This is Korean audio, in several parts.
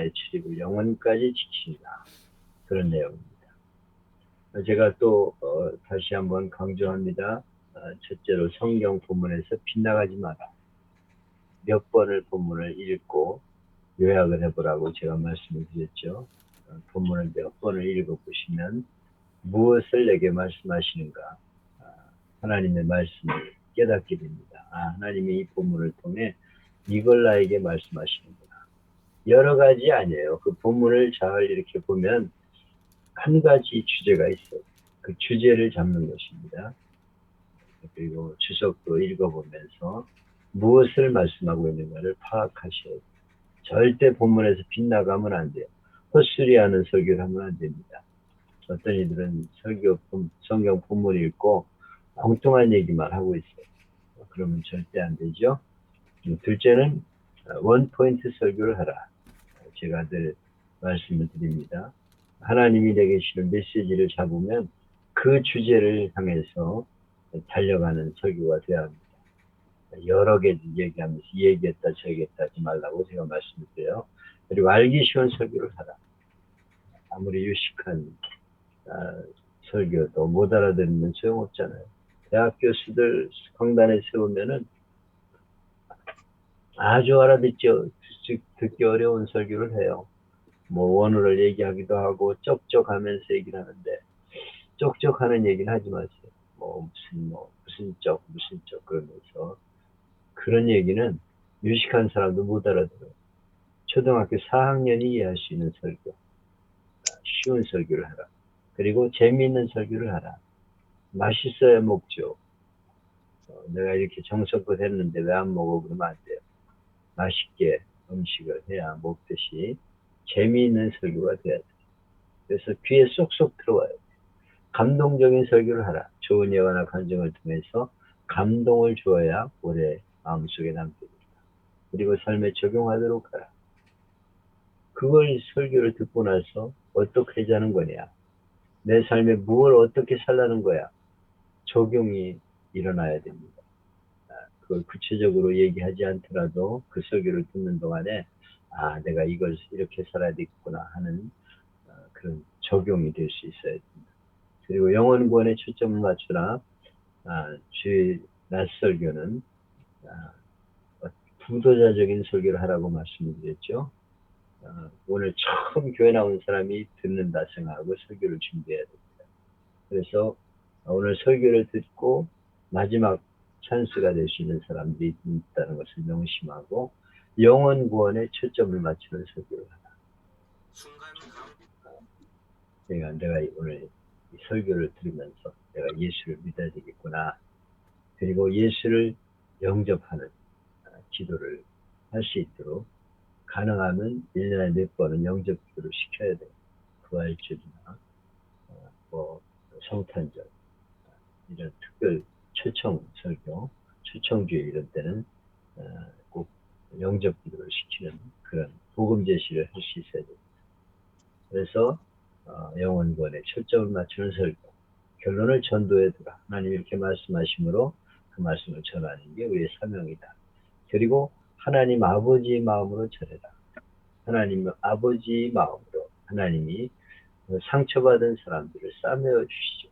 나의 출입을 영원까지 지키리라. 그런 내용입니다. 제가 또 다시 한번 강조합니다. 첫째로 성경 본문에서 빗나가지 마라. 몇 번을 본문을 읽고 요약을 해보라고 제가 말씀을 드렸죠. 본문을 몇 번을 읽어보시면 무엇을 내게 말씀하시는가, 하나님의 말씀을 깨닫게 됩니다. 하나님이 이 본문을 통해 이걸 나에게 말씀하시는구나. 여러 가지 아니에요. 그 본문을 잘 이렇게 보면 한 가지 주제가 있어요. 그 주제를 잡는 것입니다. 그리고 주석도 읽어보면서 무엇을 말씀하고 있는가를 파악하셔야 돼요. 절대 본문에서 빗나가면 안 돼요. 헛소리하는 설교를 하면 안 됩니다. 어떤 이들은 성경 본문 읽고 엉뚱한 얘기만 하고 있어요. 그러면 절대 안 되죠. 둘째는 원포인트 설교를 하라. 제가 늘 말씀을 드립니다. 하나님이 내게 주는 메시지를 잡으면 그 주제를 향해서 달려가는 설교가 되어야 합니다. 여러 개 얘기하면서 이 얘기했다 저 얘기했다 하지 말라고 제가 말씀을 드려요. 그리고 알기 쉬운 설교를 하라. 아무리 유식한 설교도 못 알아듣는 소용없잖아요. 대학 교수들 강단에 세우면은 아주 듣기 어려운 설교를 해요. 원어를 얘기하기도 하고 쩍쩍하면서 얘기를 하는데, 쩍쩍하는 얘기는 하지 마세요. 무슨 쩍 그러면서 그런 얘기는 유식한 사람도 못 알아들어요. 초등학교 4학년이 이해할 수 있는 설교, 쉬운 설교를 하라. 그리고 재미있는 설교를 하라. 맛있어야 먹죠. 내가 이렇게 정성껏 했는데 왜 안 먹어? 그러면 안 돼요. 맛있게 음식을 해야 먹듯이 재미있는 설교가 돼야 돼요. 그래서 귀에 쏙쏙 들어와요. 감동적인 설교를 하라. 좋은 예화나 간증을 통해서 감동을 주어야 오래 마음속에 남게 됩니다. 그리고 삶에 적용하도록 하라. 그걸 설교를 듣고 나서 어떻게 하자는 거냐? 내 삶에 무엇을 어떻게 살라는 거야? 적용이 일어나야 됩니다. 그걸 구체적으로 얘기하지 않더라도 그 설교를 듣는 동안에 내가 이걸 이렇게 살아야 되겠구나 하는 그런 적용이 될 수 있어야 됩니다. 그리고 영혼 구원에 초점을 맞추라. 주의 낯설교는 부도자적인 설교를 하라고 말씀드렸죠. 오늘 처음 교회 나온 사람이 듣는다 생각하고 설교를 준비해야 됩니다. 그래서 오늘 설교를 듣고 마지막 찬스가 될 수 있는 사람들이 있다는 것을 명심하고 영혼 구원에 초점을 맞추는 설교를 하라. 내가 오늘 이 설교를 들으면서 내가 예수를 믿어야 되겠구나. 그리고 예수를 영접하는 기도를 할 수 있도록 가능하면 1년에 몇 번은 영접 기도를 시켜야 돼요. 부활절이나 성탄절, 이런 특별 초청 설교, 초청주의 이런 때는 꼭 영접 기도를 시키는 그런 복음 제시를 할 수 있어야 됩니다. 그래서 영혼 구원에 초점을 맞추는 설교, 결론을 전도해 두라. 하나님 이렇게 말씀하시므로 그 말씀을 전하는 게 우리의 사명이다. 그리고 하나님 아버지의 마음으로 전해라. 하나님 아버지의 마음으로 하나님이 상처받은 사람들을 싸매어 주시죠.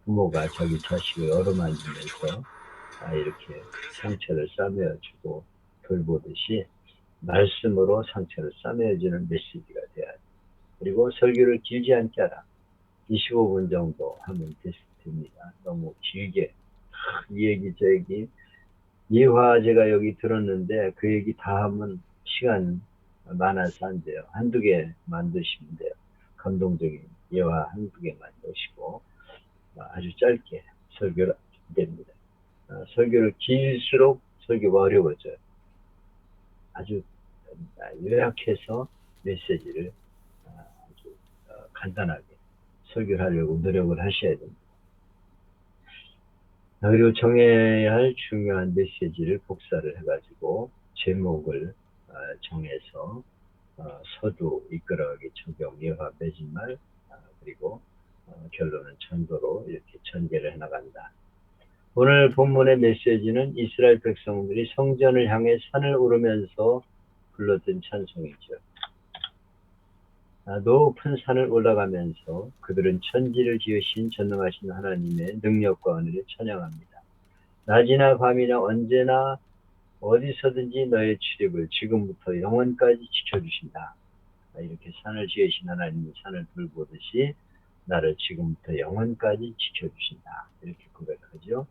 부모가 자기 자식을 어루만지면서 이렇게 상처를 싸매어 주고 돌보듯이 말씀으로 상처를 싸매어 주는 메시지가 돼야 돼. 그리고 설교를 길지 않게 하라. 25분 정도 하면 됩니다. 너무 길게 이 얘기 저 얘기 예화 제가 여기 들었는데 그 얘기 다 하면 시간 많아서 안 돼요. 한두 개 만드시면 돼요. 감동적인 예화 한두 개 만드시고 아주 짧게 설교를 됩니다. 설교를 길수록 설교가 어려워져요. 아주 요약해서 메시지를 아주 간단하게 설교를 하려고 노력을 하셔야 됩니다. 그리고 정해야 할 중요한 메시지를 복사를 해가지고 제목을 정해서 서두 이끌어가기 적용 예화 매진말 그리고 결론은 전도로 이렇게 전개를 해나간다. 오늘 본문의 메시지는 이스라엘 백성들이 성전을 향해 산을 오르면서 불렀던 찬송이죠. 높은 산을 올라가면서 그들은 천지를 지으신 전능하신 하나님의 능력과 은혜를 찬양합니다. 낮이나 밤이나 언제나 어디서든지 너의 출입을 지금부터 영원까지 지켜주신다. 이렇게 산을 지으신 하나님이 산을 돌보듯이 나를 지금부터 영원까지 지켜주신다. 이렇게 고백하죠.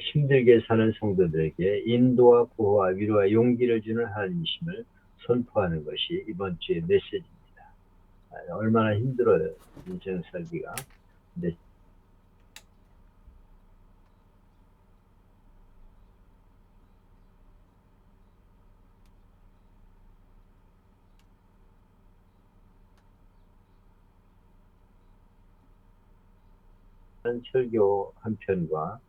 힘들게 사는 성도들에게 인도와 구호와 위로와 용기를 주는 하나님이심을 선포하는 것이 이번 주의 메시지입니다. 얼마나 힘들어요, 인생 살기가. 근데 설교 한 편과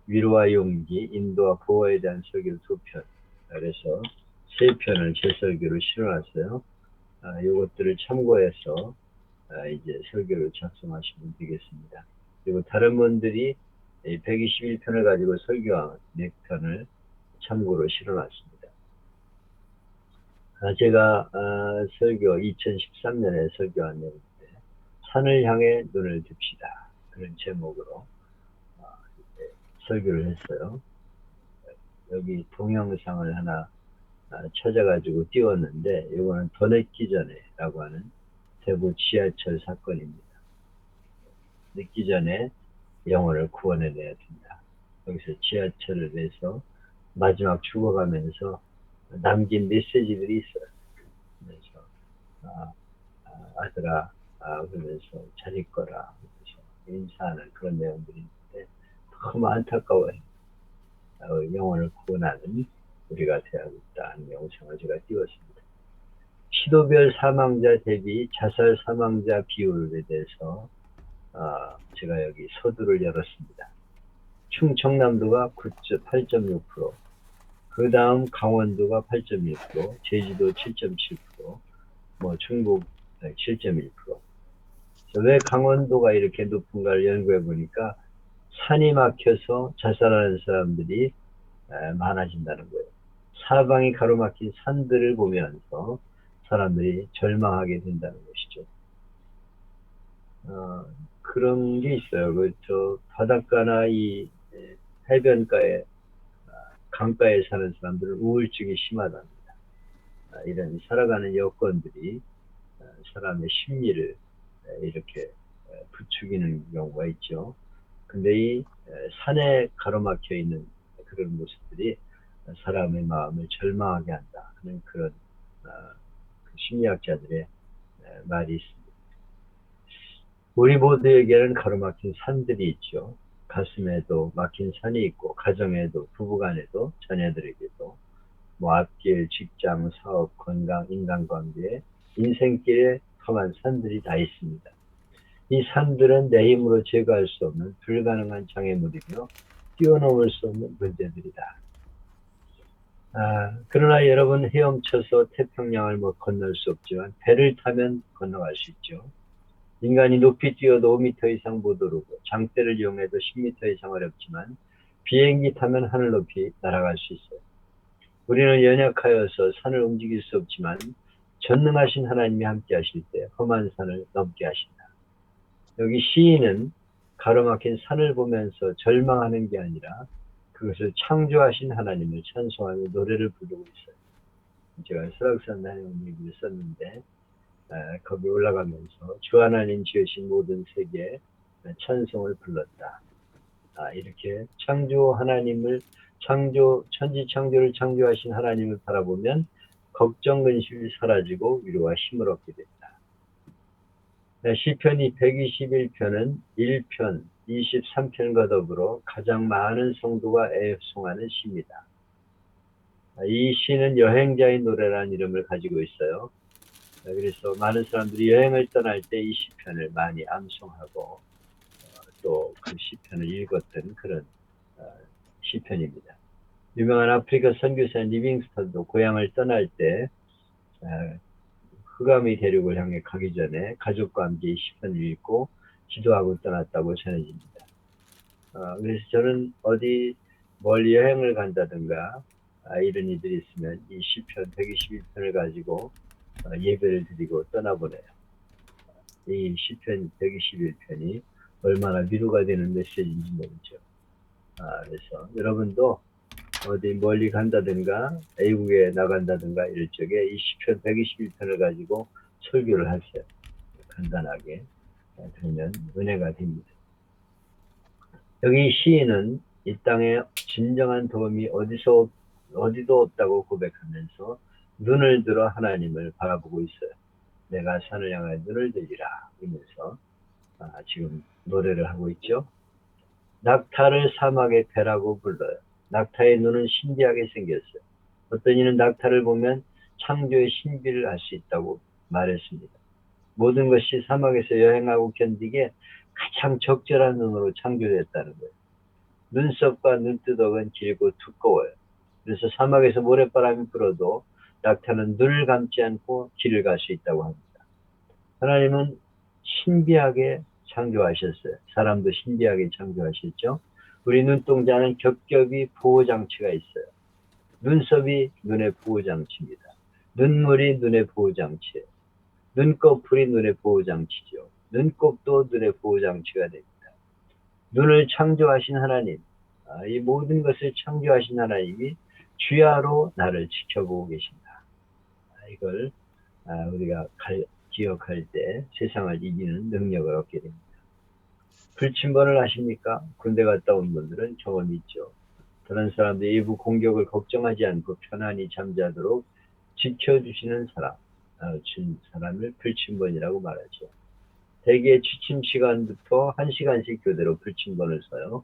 위로와 용기, 인도와 보호에 대한 설교 2편, 그래서 3편을 제 설교로 실어놨어요. 이것들을 참고해서 이제 설교를 작성하시면 되겠습니다. 그리고 다른 분들이 121편을 가지고 설교한 4편을 참고로 실어놨습니다. 제가 설교 2013년에 설교한 내용인데 산을 향해 눈을 듭시다. 그런 제목으로 설교를 했어요. 여기 동영상을 하나 찾아가지고 띄웠는데 이거는 더 늦기 전에라고 하는 대구 지하철 사건입니다. 늦기 전에 영혼을 구원해내야 된다. 여기서 지하철을 내서 마지막 죽어가면서 남긴 메시지들이 있어요. 그래서 아들아 그러면서 잘 있거라 그래서 인사하는 그런 내용들이 있는데 너무 안타까워요. 영혼을 구원하는 우리가 되어야겠다는 영상을 제가 띄웠습니다. 시도별 사망자 대비 자살 사망자 비율에 대해서 제가 여기 서두를 열었습니다. 충청남도가 8.6%, 그 다음 강원도가 8.1%, 제주도 7.7%, 충북 7.1%. 왜 강원도가 이렇게 높은가를 연구해 보니까 산이 막혀서 자살하는 사람들이 많아진다는 거예요. 사방이 가로막힌 산들을 보면서 사람들이 절망하게 된다는 것이죠. 그런 게 있어요. 저 바닷가나 이 해변가에 강가에 사는 사람들은 우울증이 심하답니다. 이런 살아가는 여건들이 사람의 심리를 이렇게 부추기는 경우가 있죠. 근데 이 산에 가로막혀 있는 그런 모습들이 사람의 마음을 절망하게 한다 하는 그런 심리학자들의 말이 있습니다. 우리 모두에게는 가로막힌 산들이 있죠. 가슴에도 막힌 산이 있고 가정에도 부부간에도 자녀들에게도 앞길, 직장, 사업, 건강, 인간관계, 인생길에 험한 산들이 다 있습니다. 이 산들은 내 힘으로 제거할 수 없는 불가능한 장애물이며 뛰어넘을 수 없는 문제들이다. 그러나 여러분 헤엄쳐서 태평양을 건널 수 없지만 배를 타면 건너갈 수 있죠. 인간이 높이 뛰어도 5m 이상 못 오르고 장대를 이용해도 10m 이상 어렵지만 비행기 타면 하늘 높이 날아갈 수 있어요. 우리는 연약하여서 산을 움직일 수 없지만 전능하신 하나님이 함께 하실 때 험한 산을 넘게 하신다. 여기 시인은 가로막힌 산을 보면서 절망하는 게 아니라 그것을 창조하신 하나님을 찬송하며 노래를 부르고 있어요. 제가 설악산 다녀온 얘기를 썼는데 거기 올라가면서 주 하나님 지으신 모든 세계에 찬송을 불렀다. 이렇게 창조 하나님을 천지 창조를 창조하신 하나님을 바라보면 걱정 근심이 사라지고 위로와 힘을 얻게 된다. 시편 121편은 1편, 23편과 더불어 가장 많은 성도가 애송하는 시입니다. 이 시는 여행자의 노래라는 이름을 가지고 있어요. 그래서 많은 사람들이 여행을 떠날 때 이 시편을 많이 암송하고 또 그 시편을 읽었던 그런 시편입니다. 유명한 아프리카 선교사인 리빙스턴도 고향을 떠날 때 흑암의 대륙을 향해 가기 전에 가족과 함께 이 시편을 읽고 기도하고 떠났다고 전해집니다. 그래서 저는 어디 멀리 여행을 간다든가 이런 이들이 있으면 이 시편 121편을 가지고 예배를 드리고 떠나보내요. 이 시편 121편이 얼마나 위로가 되는 메시지인지 모르죠. 그래서 여러분도 어디 멀리 간다든가 외국에 나간다든가 이럴 적에 이 시편 121편을 가지고 설교를 하세요. 간단하게. 그러면 은혜가 됩니다. 여기 시인은 이 땅에 진정한 도움이 어디도 없다고 고백하면서 눈을 들어 하나님을 바라보고 있어요. 내가 산을 향하여 눈을 들리라 이러면서 지금 노래를 하고 있죠. 낙타를 사막의 배라고 불러요. 낙타의 눈은 신비하게 생겼어요. 어떤 이는 낙타를 보면 창조의 신비를 알 수 있다고 말했습니다. 모든 것이 사막에서 여행하고 견디게 가장 적절한 눈으로 창조됐다는 거예요. 눈썹과 눈두덩은 길고 두꺼워요. 그래서 사막에서 모래바람이 불어도 낙타는 눈을 감지 않고 길을 갈 수 있다고 합니다. 하나님은 신비하게 창조하셨어요. 사람도 신비하게 창조하셨죠. 우리 눈동자는 겹겹이 보호장치가 있어요. 눈썹이 눈의 보호장치입니다. 눈물이 눈의 보호장치예요. 눈꺼풀이 눈의 보호장치죠. 눈곱도 눈의 보호장치가 됩니다. 눈을 창조하신 하나님, 이 모든 것을 창조하신 하나님이 주야로 나를 지켜보고 계신다. 이걸 우리가 기억할 때 세상을 이기는 능력을 얻게 됩니다. 불침번을 아십니까? 군대 갔다 온 분들은 경험이 있죠. 다른 사람들 일부 공격을 걱정하지 않고 편안히 잠자도록 지켜주시는 사람을 불침번이라고 말하죠. 대개 취침 시간부터 1시간씩 교대로 불침번을 써요.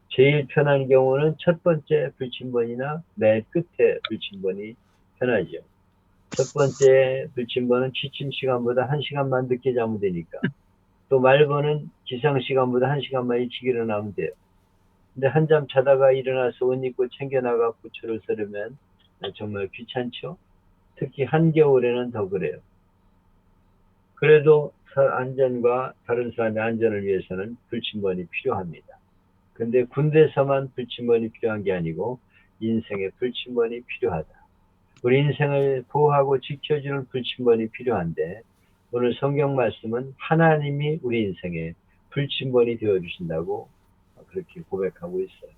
제일 편한 경우는 첫 번째 불침번이나 맨 끝에 불침번이 편하죠. 첫 번째 불침번은 취침 시간보다 1시간만 늦게 자면 되니까. 또 말번은 기상 시간보다 1시간만 일찍 일어나면 돼요. 근데 한잠 자다가 일어나서 옷 입고 챙겨나가 부처를 서려면 정말 귀찮죠? 특히 한겨울에는 더 그래요. 그래도 안전과 다른 사람의 안전을 위해서는 불침번이 필요합니다. 근데 군대에서만 불침번이 필요한 게 아니고 인생에 불침번이 필요하다. 우리 인생을 보호하고 지켜주는 불침번이 필요한데 오늘 성경 말씀은 하나님이 우리 인생에 불침번이 되어주신다고 그렇게 고백하고 있어요.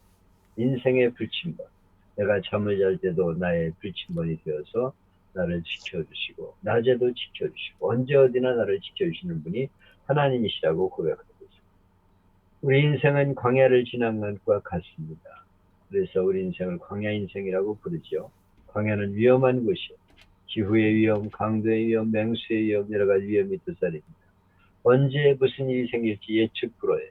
인생의 불침번. 내가 잠을 잘 때도 나의 불침번이 되어서 나를 지켜주시고 낮에도 지켜주시고 언제 어디나 나를 지켜주시는 분이 하나님이시라고 고백하고 있습니다. 우리 인생은 광야를 지난 것과 같습니다. 그래서 우리 인생을 광야 인생이라고 부르죠. 광야는 위험한 곳이에요. 기후의 위험, 강도의 위험, 맹수의 위험, 여러 가지 위험이 두사립니다. 언제 무슨 일이 생길지 예측 불허해요.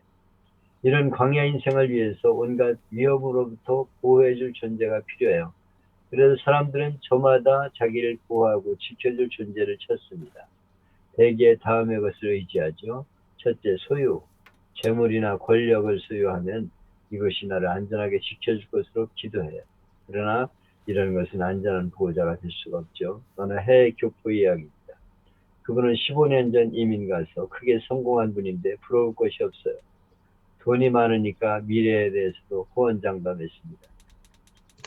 이런 광야 인생을 위해서 온갖 위험으로부터 보호해줄 존재가 필요해요. 그래서 사람들은 저마다 자기를 보호하고 지켜줄 존재를 찾습니다. 대개 다음의 것을 의지하죠. 첫째, 소유. 재물이나 권력을 소유하면 이것이 나를 안전하게 지켜줄 것으로 기도해요. 그러나 이런 것은 안전한 보호자가 될 수가 없죠. 어느 해외 교포 이야기입니다. 그분은 15년 전 이민 가서 크게 성공한 분인데 부러울 것이 없어요. 돈이 많으니까 미래에 대해서도 호언장담했습니다.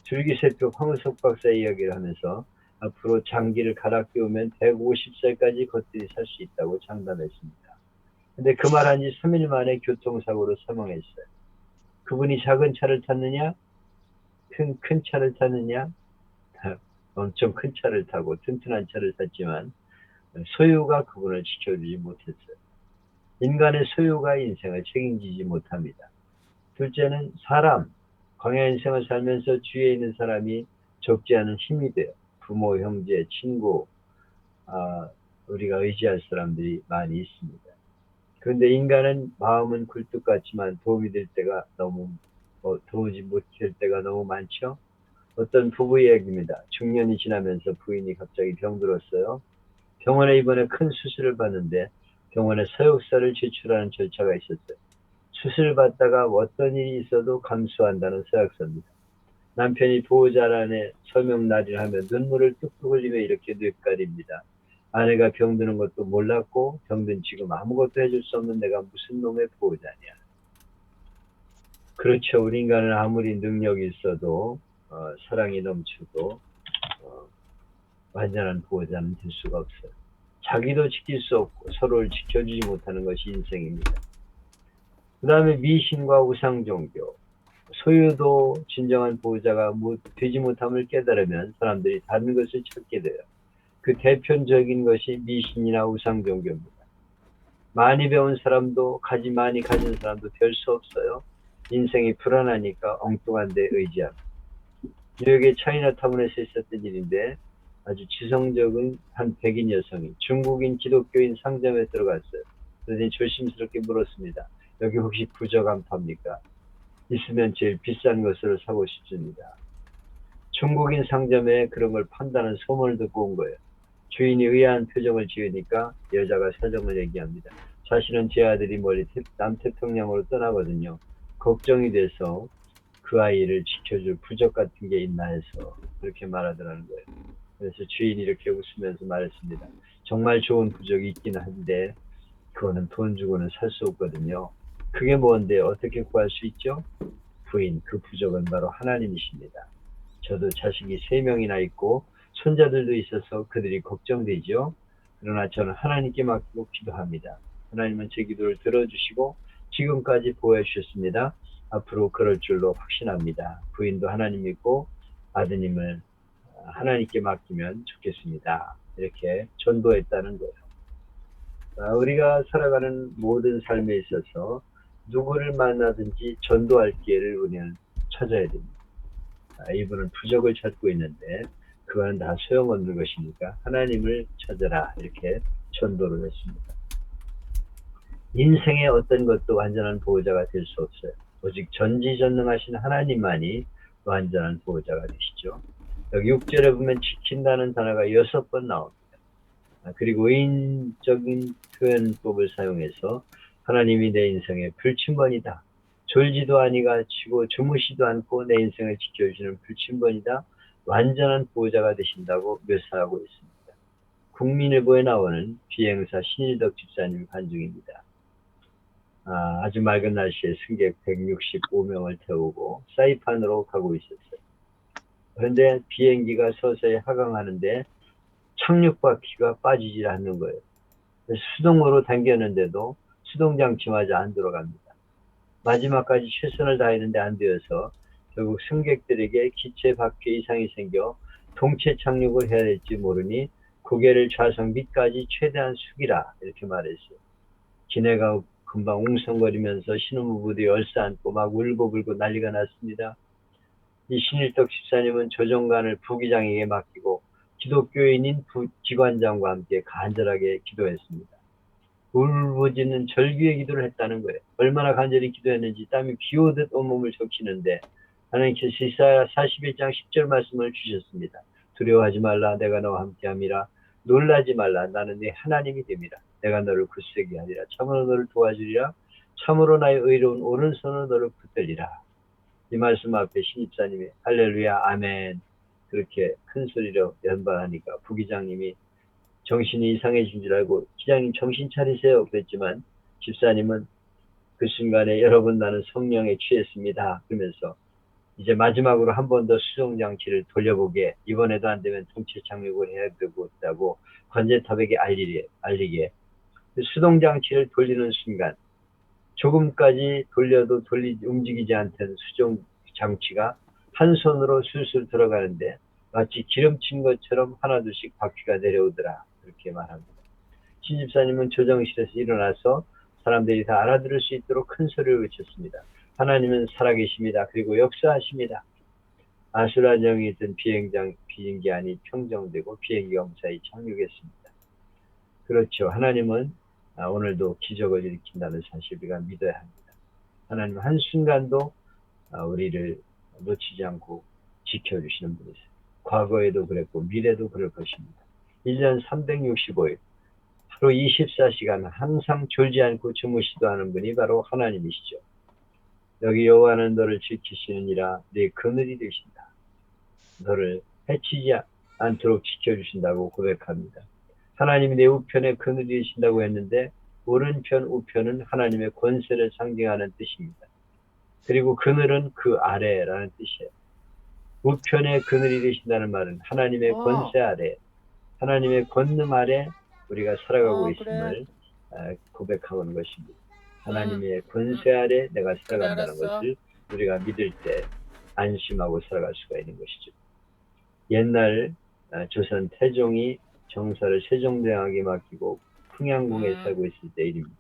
줄기세포 황우석 박사 이야기를 하면서 앞으로 장기를 갈아 끼우면 150살까지 겉들이 살 수 있다고 장담했습니다. 근데 그 말한 지 3일 만에 교통사고로 사망했어요. 그분이 작은 차를 탔느냐? 큰 차를 탔느냐? 엄청 큰 차를 타고 튼튼한 차를 탔지만 소유가 그분을 지켜주지 못했어요. 인간의 소유가 인생을 책임지지 못합니다. 둘째는 사람. 광야 인생을 살면서 주위에 있는 사람이 적지 않은 힘이 돼요. 부모, 형제, 친구, 우리가 의지할 사람들이 많이 있습니다. 그런데 인간은 마음은 굴뚝 같지만 도움이 될 때가 도우지 못할 때가 너무 많죠. 어떤 부부 이야기입니다. 중년이 지나면서 부인이 갑자기 병들었어요. 병원에 입원해 큰 수술을 받는데 병원에 서역서를 제출하는 절차가 있었어요. 수술을 받다가 어떤 일이 있어도 감수한다는 서약서입니다. 남편이 보호자란에 서명 날인을 하며 눈물을 뚝뚝 흘리며 이렇게 뇌까립니다. 아내가 병드는 것도 몰랐고 병든 지금 아무것도 해줄 수 없는 내가 무슨 놈의 보호자냐. 그렇죠. 우리 인간은 아무리 능력이 있어도 사랑이 넘치고 완전한 보호자는 될 수가 없어요. 자기도 지킬 수 없고 서로를 지켜주지 못하는 것이 인생입니다. 그 다음에 미신과 우상종교, 소유도 진정한 보호자가 되지 못함을 깨달으면 사람들이 다른 것을 찾게 돼요. 그 대표적인 것이 미신이나 우상종교입니다. 많이 배운 사람도 많이 가진 사람도 별 수 없어요. 인생이 불안하니까 엉뚱한 데 의지합니다. 뉴욕의 차이나타운에서 있었던 일인데 아주 지성적인 한 백인 여성이 중국인 기독교인 상점에 들어갔어요. 그래서 조심스럽게 물었습니다. 여기 혹시 부적 안 팝니까? 있으면 제일 비싼 것으로 사고 싶습니다. 중국인 상점에 그런 걸 판다는 소문을 듣고 온 거예요. 주인이 의아한 표정을 지으니까 여자가 사정을 얘기합니다. 사실은 제 아들이 멀리 남태평양으로 떠나거든요. 걱정이 돼서 그 아이를 지켜줄 부적 같은 게 있나 해서 그렇게 말하더라는 거예요. 그래서 주인이 이렇게 웃으면서 말했습니다. 정말 좋은 부적이 있긴 한데 그거는 돈 주고는 살 수 없거든요. 그게 뭔데 어떻게 구할 수 있죠? 부인, 그 부적은 바로 하나님이십니다. 저도 자식이 3명이나 있고 손자들도 있어서 그들이 걱정되죠. 그러나 저는 하나님께 맡기고 기도합니다. 하나님은 제 기도를 들어주시고 지금까지 보호해 주셨습니다. 앞으로 그럴 줄로 확신합니다. 부인도 하나님 믿고 아드님을 하나님께 맡기면 좋겠습니다. 이렇게 전도했다는 거예요. 우리가 살아가는 모든 삶에 있어서 누구를 만나든지 전도할 기회를 우리는 찾아야 됩니다. 이분은 부적을 찾고 있는데 그건 다 소용없는 것이니까 하나님을 찾아라 이렇게 전도를 했습니다. 인생의 어떤 것도 완전한 보호자가 될 수 없어요. 오직 전지전능하신 하나님만이 완전한 보호자가 되시죠. 여기 6절에 보면 지킨다는 단어가 6번 나옵니다. 그리고 의인적인 표현법을 사용해서 하나님이 내 인생의 불침번이다. 졸지도 아니가 치고 주무시도 않고 내 인생을 지켜주시는 불침번이다. 완전한 보호자가 되신다고 묘사하고 있습니다. 국민일보에 나오는 비행사 신일덕 집사님 간증입니다. 아주 맑은 날씨에 승객 165명을 태우고 사이판으로 가고 있었어요. 그런데 비행기가 서서히 하강하는데 착륙바퀴가 빠지질 않는 거예요. 수동으로 당겼는데도 수동장치마저 안 들어갑니다. 마지막까지 최선을 다했는데 안 되어서 결국 승객들에게 기체 바퀴 이상이 생겨 동체 착륙을 해야 될지 모르니 고개를 좌석 밑까지 최대한 숙이라 이렇게 말했어요. 기내가 금방 웅성거리면서 신혼부부들이 얼싸안고 막 울고불고 난리가 났습니다. 이 신일덕 집사님은 조정관을 부기장에게 맡기고 기독교인인 기관장과 함께 간절하게 기도했습니다. 울부짖는 절규의 기도를 했다는 거예요. 얼마나 간절히 기도했는지 땀이 비오듯 온몸을 적시는데 하나님께서 이사야 41장 10절 말씀을 주셨습니다. 두려워하지 말라 내가 너와 함께함이라. 놀라지 말라 나는 네 하나님이 됨이라. 내가 너를 굳세게 하리라. 참으로 너를 도와주리라. 참으로 나의 의로운 오른손으로 너를 붙들리라. 이 말씀 앞에 신입사님이 할렐루야 아멘 그렇게 큰 소리로 연발하니까 부기장님이 정신이 이상해진 줄 알고 기장님 정신 차리세요 그랬지만 집사님은 그 순간에 여러분 나는 성령에 취했습니다 그러면서 이제 마지막으로 한 번 더 수송장치를 돌려보게 이번에도 안 되면 동체 착륙을 해야 되고 관제탑에게 알리게 수동장치를 돌리는 순간 조금까지 돌려도 움직이지 않던 수정장치가 한 손으로 술술 들어가는데 마치 기름친 것처럼 하나둘씩 바퀴가 내려오더라. 그렇게 말합니다. 신집사님은 조정실에서 일어나서 사람들이 다 알아들을 수 있도록 큰 소리를 외쳤습니다. 하나님은 살아계십니다. 그리고 역사하십니다. 아수라장에 있던 비행기 안이 평정되고 비행기가 무사히 착륙했습니다. 그렇죠. 하나님은 오늘도 기적을 일으킨다는 사실 우리가 믿어야 합니다. 하나님은 한순간도 우리를 놓치지 않고 지켜주시는 분이세요. 과거에도 그랬고 미래도 그럴 것입니다. 1년 365일 하루 24시간 항상 졸지 않고 주무시도 하는 분이 바로 하나님이시죠. 여기 여호와는 너를 지키시느니라 네 그늘이 되신다. 너를 해치지 않도록 지켜주신다고 고백합니다. 하나님이 내 우편에 그늘이 되신다고 했는데 오른편 우편은 하나님의 권세를 상징하는 뜻입니다. 그리고 그늘은 그 아래라는 뜻이에요. 우편의 그늘이 되신다는 말은 하나님의 어, 권세 아래, 하나님의 권능 아래 우리가 살아가고 그래. 있음을 고백하는 것입니다. 음, 하나님의 권세 아래 내가 그래, 살아간다는 알았어. 것을 우리가 믿을 때 안심하고 살아갈 수가 있는 것이죠. 옛날 조선 태종이 정사를 세종대왕에게 맡기고 풍양궁에 음, 살고 있을 때 일입니다.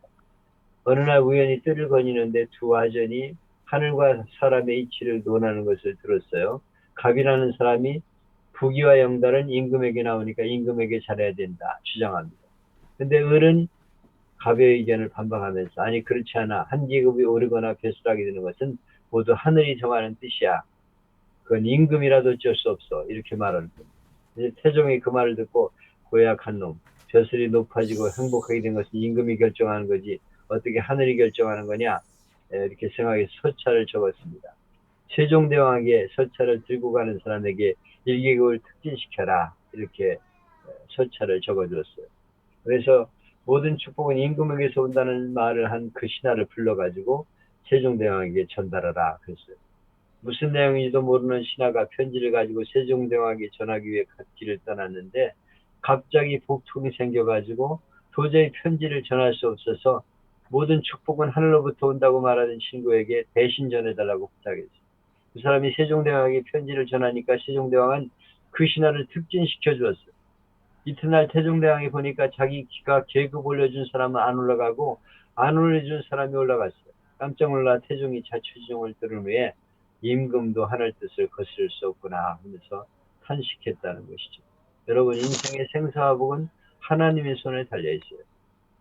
어느 날 우연히 뜰을 거니는데 두 아전이 하늘과 사람의 이치를 논하는 것을 들었어요. 갑이라는 사람이 부귀와 영달은 임금에게 나오니까 임금에게 잘해야 된다 주장합니다. 근데 을은 갑의 의견을 반박하면서 아니 그렇지 않아. 한 계급이 오르거나 배설하게 되는 것은 모두 하늘이 정하는 뜻이야. 그건 임금이라도 어쩔 수 없어. 이렇게 말하는 겁니다. 이제 태종이 그 말을 듣고 고약한 놈, 벼슬이 높아지고 행복하게 된 것은 임금이 결정하는 거지 어떻게 하늘이 결정하는 거냐 이렇게 생각해서 서찰을 적었습니다. 세종대왕에게 서찰을 들고 가는 사람에게 일개국을 특진시켜라 이렇게 서찰을 적어줬어요. 그래서 모든 축복은 임금에게서 온다는 말을 한 그 신하를 불러가지고 세종대왕에게 전달하라 그랬어요. 무슨 내용인지도 모르는 신하가 편지를 가지고 세종대왕에게 전하기 위해 길을 떠났는데 갑자기 복통이 생겨가지고 도저히 편지를 전할 수 없어서 모든 축복은 하늘로부터 온다고 말하는 친구에게 대신 전해달라고 부탁했어요. 그 사람이 세종대왕에게 편지를 전하니까 세종대왕은 그 신하를 특진시켜 주었어요. 이튿날 태종대왕이 보니까 자기가 계급 올려준 사람은 안 올라가고 안 올려준 사람이 올라갔어요. 깜짝 놀라 태종이 자초지종을 들은 후에 임금도 하늘 뜻을 거스를 수 없구나 하면서 탄식했다는 것이죠. 여러분 인생의 생사와 복은 하나님의 손에 달려 있어요.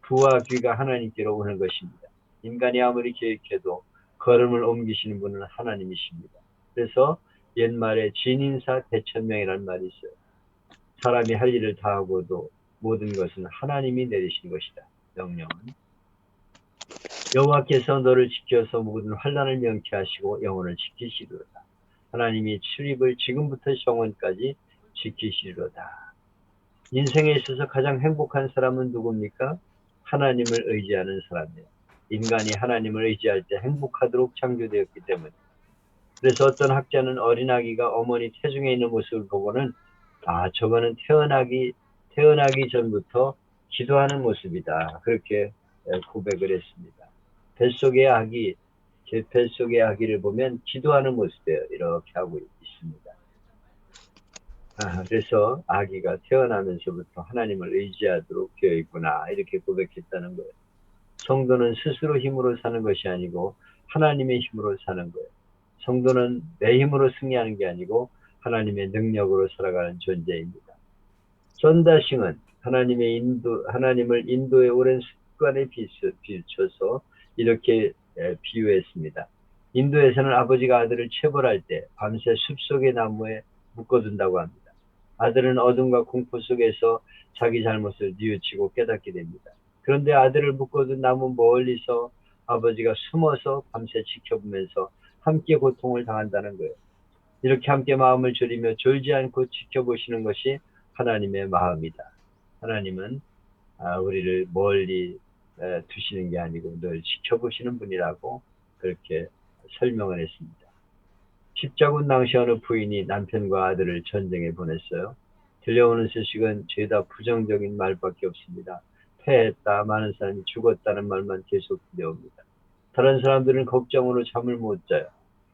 부와 귀가 하나님께로 오는 것입니다. 인간이 아무리 계획해도 걸음을 옮기시는 분은 하나님이십니다. 그래서 옛말에 진인사 대천명이라는 말이 있어요. 사람이 할 일을 다 하고도 모든 것은 하나님이 내리신 것이다. 명령은 여호와께서 너를 지켜서 모든 환난을 명쾌하시고 영혼을 지키시리로다. 하나님이 출입을 지금부터 영원까지 지키시리로다. 인생에 있어서 가장 행복한 사람은 누굽니까? 하나님을 의지하는 사람이에요. 인간이 하나님을 의지할 때 행복하도록 창조되었기 때문에. 그래서 어떤 학자는 어린아기가 어머니 태중에 있는 모습을 보고는 아, 저거는 태어나기 전부터 기도하는 모습이다. 그렇게 고백을 했습니다. 뱃속의 아기, 제 뱃속의 아기를 보면 기도하는 모습이에요. 이렇게 하고 있습니다. 그래서 아기가 태어나면서부터 하나님을 의지하도록 되어 있구나. 이렇게 고백했다는 거예요. 성도는 스스로 힘으로 사는 것이 아니고 하나님의 힘으로 사는 거예요. 성도는 내 힘으로 승리하는 게 아니고 하나님의 능력으로 살아가는 존재입니다. 썬다싱은 하나님을 인도의 오랜 습관에 비춰서 이렇게 비유했습니다. 인도에서는 아버지가 아들을 체벌할 때 밤새 숲속의 나무에 묶어둔다고 합니다. 아들은 어둠과 공포 속에서 자기 잘못을 뉘우치고 깨닫게 됩니다. 그런데 아들을 묶어둔 나무 멀리서 아버지가 숨어서 밤새 지켜보면서 함께 고통을 당한다는 거예요. 이렇게 함께 마음을 졸이며 졸지 않고 지켜보시는 것이 하나님의 마음이다. 하나님은 우리를 멀리 두시는 게 아니고 늘 지켜보시는 분이라고 그렇게 설명을 했습니다. 십자군 당시 어느 부인이 남편과 아들을 전쟁에 보냈어요. 들려오는 소식은 죄다 부정적인 말밖에 없습니다. 패했다, 많은 사람이 죽었다는 말만 계속 들려옵니다. 다른 사람들은 걱정으로 잠을 못 자요.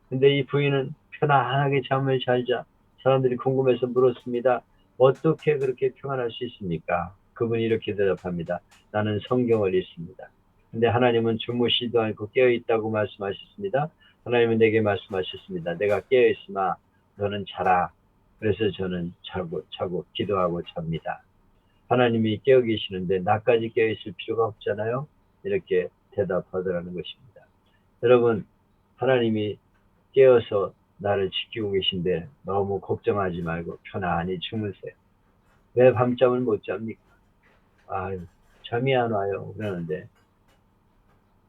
근데 이 부인은 편안하게 잠을 잘 자. 사람들이 궁금해서 물었습니다. 어떻게 그렇게 평안할 수 있습니까? 그분이 이렇게 대답합니다. 나는 성경을 읽습니다. 근데 하나님은 주무시지도 않고 깨어있다고 말씀하셨습니다. 하나님은 내게 말씀하셨습니다. 내가 깨어있으마 너는 자라. 그래서 저는 자고 기도하고 잡니다. 하나님이 깨어 계시는데 나까지 깨어 있을 필요가 없잖아요. 이렇게 대답하더라는 것입니다. 여러분, 하나님이 깨어서 나를 지키고 계신데 너무 걱정하지 말고 편안히 주무세요. 왜 밤잠을 못 잡니까? 아유, 잠이 안 와요. 그러는데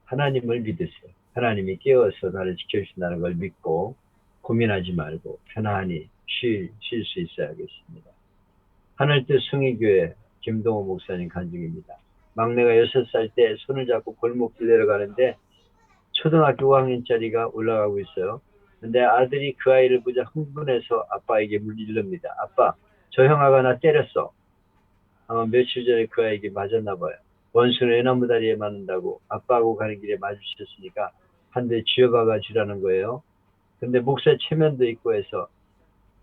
하나님을 믿으세요. 하나님이 깨어서 나를 지켜주신다는 걸 믿고 고민하지 말고 편안히 쉴 수 있어야겠습니다. 하늘뜻 숭의교회 김동호 목사님 간증입니다. 막내가 6살 때 손을 잡고 골목길 내려가는데 초등학교 5학년짜리가 올라가고 있어요. 근데 아들이 그 아이를 보자 흥분해서 아빠에게 물리릅니다. 아빠, 저 형아가 나 때렸어. 아마 며칠 전에 그 아이에게 맞았나 봐요. 원수는 애나무 다리에 맞는다고 아빠하고 가는 길에 마주쳤으니까 한 대 쥐어박아 주라는 거예요. 근데 목사 체면도 있고 해서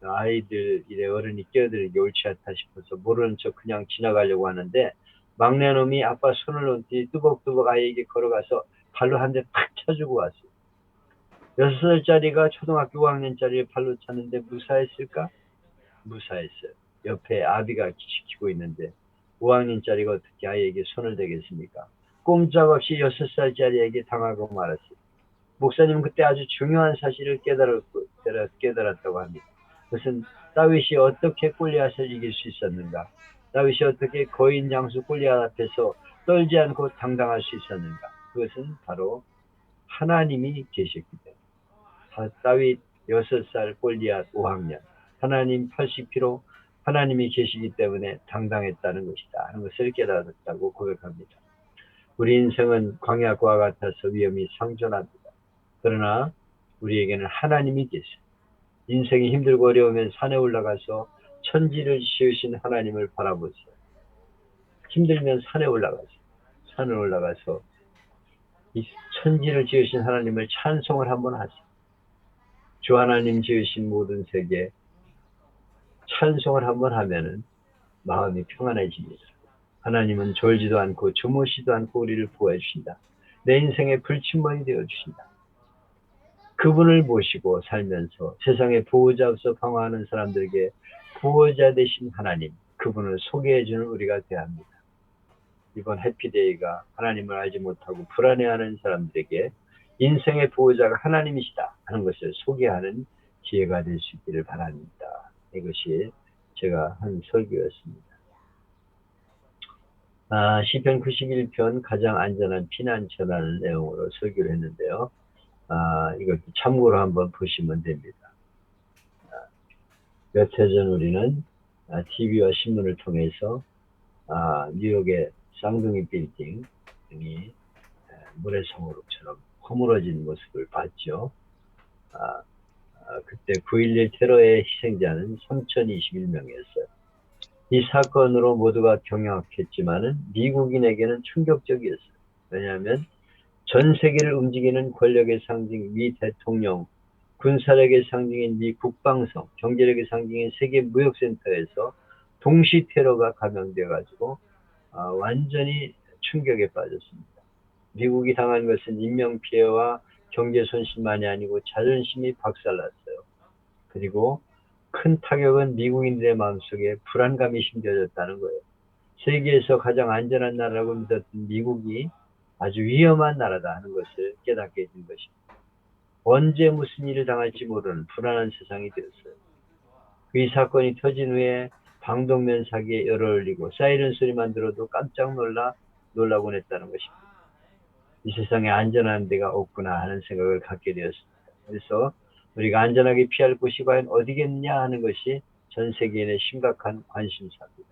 아이들 일에 어른이 끼어들기 옳지 않다 싶어서 모르는 척 그냥 지나가려고 하는데 막내 놈이 아빠 손을 놓은 뒤 뚜벅뚜벅 아이에게 걸어가서 발로 한 대 팍 쳐주고 왔어요. 6살짜리가 초등학교 5학년짜리를 발로 찼는데 무사했을까? 무사했어요. 옆에 아비가 지키고 있는데 5학년짜리가 어떻게 아이에게 손을 대겠습니까? 꼼짝없이 6살짜리에게 당하고 말았어요. 목사님은 그때 아주 중요한 사실을 깨달았다고 합니다. 그것은 다윗이 어떻게 골리앗을 이길 수 있었는가? 다윗이 어떻게 거인 장수 골리앗 앞에서 떨지 않고 당당할 수 있었는가? 그것은 바로 하나님이 계셨기 때문에. 다윗 6살 골리앗 5학년. 하나님 80kg 하나님이 계시기 때문에 당당했다는 것이다 하는 것을 깨달았다고 고백합니다. 우리 인생은 광야과 같아서 위험이 상존합니다. 그러나 우리에게는 하나님이 계세요. 인생이 힘들고 어려우면 산에 올라가서 천지를 지으신 하나님을 바라보세요. 힘들면 산에 올라가서 이 천지를 지으신 하나님을 찬송을 한번 하세요. 주 하나님 지으신 모든 세계 찬송을 한번 하면은 마음이 평안해집니다. 하나님은 졸지도 않고 주무시도 않고 우리를 보호해 주신다. 내 인생의 불침번이 되어 주신다. 그분을 모시고 살면서 세상에 보호자 없어 방황하는 사람들에게 보호자 되신 하나님, 그분을 소개해주는 우리가 되어야 합니다. 이번 해피데이가 하나님을 알지 못하고 불안해하는 사람들에게 인생의 보호자가 하나님이시다 하는 것을 소개하는 기회가 될 수 있기를 바랍니다. 이것이 제가 한 설교였습니다. 시편 91편 가장 안전한 피난처라는 내용으로 설교를 했는데요. 이것도 참고로 한번 보시면 됩니다. 몇 해 전 우리는 TV와 신문을 통해서 뉴욕의 쌍둥이 빌딩이 모래성으로처럼 허물어진 모습을 봤죠. 그때 9.11 테러의 희생자는 3,021명이었어요. 이 사건으로 모두가 경악했지만은 미국인에게는 충격적이었어요. 왜냐하면 전 세계를 움직이는 권력의 상징 미 대통령, 군사력의 상징인 미 국방성, 경제력의 상징인 세계 무역센터에서 동시 테러가 감행되어 가지고 완전히 충격에 빠졌습니다. 미국이 당한 것은 인명피해와 경제 손실만이 아니고 자존심이 박살났어요. 그리고 큰 타격은 미국인들의 마음속에 불안감이 심겨졌다는 거예요. 세계에서 가장 안전한 나라라고 믿었던 미국이 아주 위험한 나라다 하는 것을 깨닫게 된 것입니다. 언제 무슨 일을 당할지 모르는 불안한 세상이 되었어요. 이 사건이 터진 후에 방독면 사기에 열을 올리고 사이렌 소리만 들어도 깜짝 놀라곤 했다는 것입니다. 이 세상에 안전한 데가 없구나 하는 생각을 갖게 되었습니다. 그래서 우리가 안전하게 피할 곳이 과연 어디겠냐 하는 것이 전 세계인의 심각한 관심사입니다.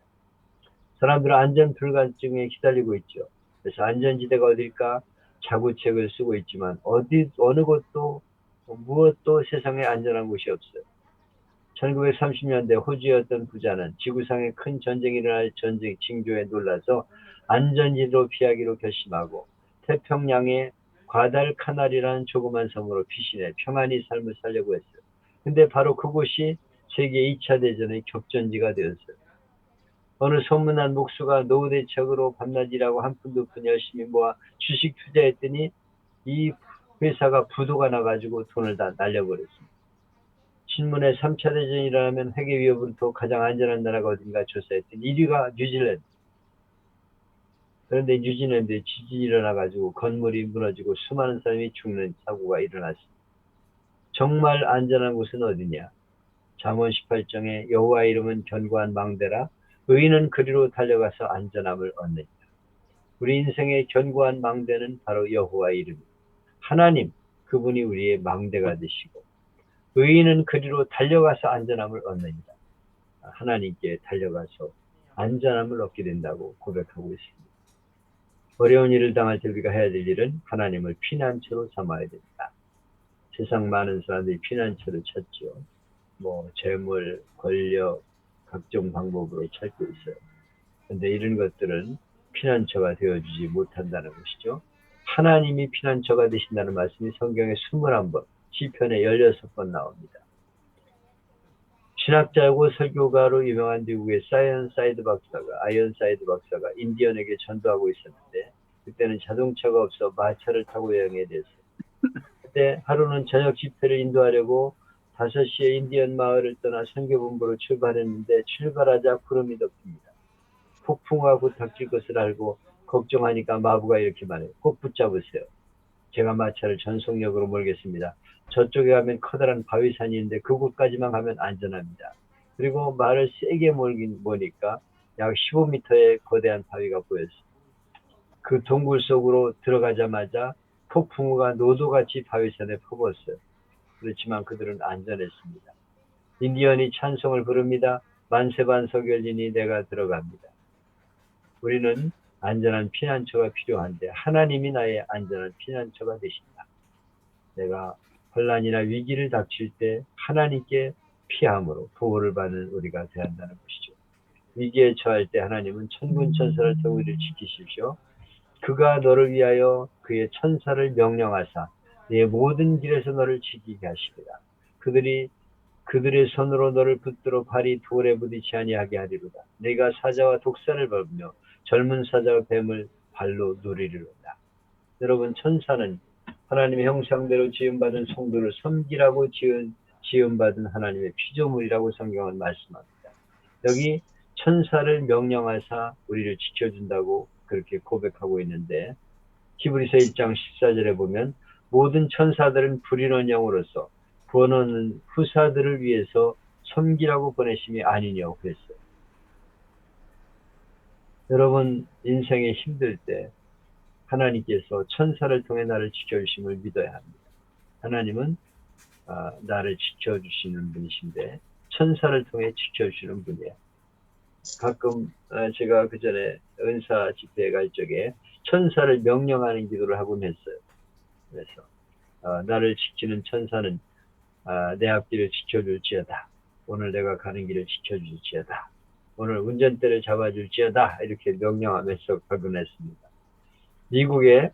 사람들은 안전 불감증에 시달리고 있죠. 그래서 안전지대가 어딜까 자구책을 쓰고 있지만 어느 곳도 무엇도 세상에 안전한 곳이 없어요. 1930년대 호주의 어떤 부자는 지구상에 큰 전쟁이 일어날 전쟁 징조에 놀라서 안전지대로 피하기로 결심하고 태평양의 과달카날이라는 조그만 섬으로 피신해 평안히 삶을 살려고 했어요. 근데 바로 그곳이 세계 2차 대전의 격전지가 되었어요. 어느 소문난 목수가 노후 대책으로 밤낮 일하고 한 푼 두 푼 열심히 모아 주식 투자했더니 이 회사가 부도가 나가지고 돈을 다 날려버렸습니다. 신문에 3차 대전이 일어나면 핵의 위협으로부터 가장 안전한 나라가 어딘가 조사했더니 1위가 뉴질랜드. 그런데 뉴질랜드에 지진이 일어나가지고 건물이 무너지고 수많은 사람이 죽는 사고가 일어났습니다. 정말 안전한 곳은 어디냐? 잠언 18장에 여호와의 이름은 견고한 망대라 의인은 그리로 달려가서 안전함을 얻느니라. 우리 인생의 견고한 망대는 바로 여호와의 이름입니다. 하나님, 그분이 우리의 망대가 되시고 의인은 그리로 달려가서 안전함을 얻느니라. 하나님께 달려가서 안전함을 얻게 된다고 고백하고 있습니다. 어려운 일을 당할 때 우리가 해야 될 일은 하나님을 피난처로 삼아야 됩니다. 세상 많은 사람들이 피난처를 찾죠. 뭐 재물, 권력, 각종 방법으로 찾고 있어요. 근데 이런 것들은 피난처가 되어주지 못한다는 것이죠. 하나님이 피난처가 되신다는 말씀이 성경에 21번, 시편에 16번 나옵니다. 신학자고 설교가로 유명한 미국의 아이언사이드 박사가 인디언에게 전도하고 있었는데, 그때는 자동차가 없어 마차를 타고 여행해야 됐어요. 그때 하루는 저녁 집회를 인도하려고 5시에 인디언 마을을 떠나 선교본부로 출발했는데, 출발하자 구름이 덮입니다. 폭풍우가 곧 닥칠 것을 알고 걱정하니까 마부가 이렇게 말해요. 꼭 붙잡으세요. 제가 마차를 전속력으로 몰겠습니다. 저쪽에 가면 커다란 바위산이 있는데 그곳까지만 가면 안전합니다. 그리고 말을 세게 몰니까 약 15m의 거대한 바위가 보였습니다. 그 동굴 속으로 들어가자마자 폭풍우가 노도같이 바위산에 퍼부었어요. 그렇지만 그들은 안전했습니다. 인디언이 찬송을 부릅니다. 만세반석 열리니 내가 들어갑니다. 우리는 안전한 피난처가 필요한데 하나님이 나의 안전한 피난처가 되신다. 내가 혼란이나 위기를 닥칠 때 하나님께 피함으로 보호를 받는 우리가 되어야 한다는 것이죠. 위기에 처할 때 하나님은 천군 천사를 통해 우리를 지키십시오. 그가 너를 위하여 그의 천사를 명령하사 네 모든 길에서 너를 지키게 하시리라. 그들의 손으로 너를 붙들어 발이 돌에 부딪히 아니하게 하리로다. 내가 사자와 독사를 밟으며 젊은 사자와 뱀을 발로 누리리로다. 여러분, 천사는 하나님의 형상대로 지음받은 성도를 섬기라고 지음받은 하나님의 피조물이라고 성경은 말씀합니다. 여기 천사를 명령하사 우리를 지켜준다고 그렇게 고백하고 있는데, 히브리서 1장 14절에 보면 모든 천사들은 불의한 영으로서 구원하는 후사들을 위해서 섬기라고 보내심이 아니냐고 그랬어요. 여러분, 인생에 힘들 때 하나님께서 천사를 통해 나를 지켜주심을 믿어야 합니다. 하나님은 나를 지켜주시는 분이신데 천사를 통해 지켜주시는 분이에요. 가끔 제가 그 전에 은사 집회에 갈 적에 천사를 명령하는 기도를 하곤 했어요. 그래서 나를 지키는 천사는 내 앞길을 지켜줄지어다. 오늘 내가 가는 길을 지켜줄지어다. 오늘 운전대를 잡아줄지어다. 이렇게 명령하면서 발언했습니다. 미국의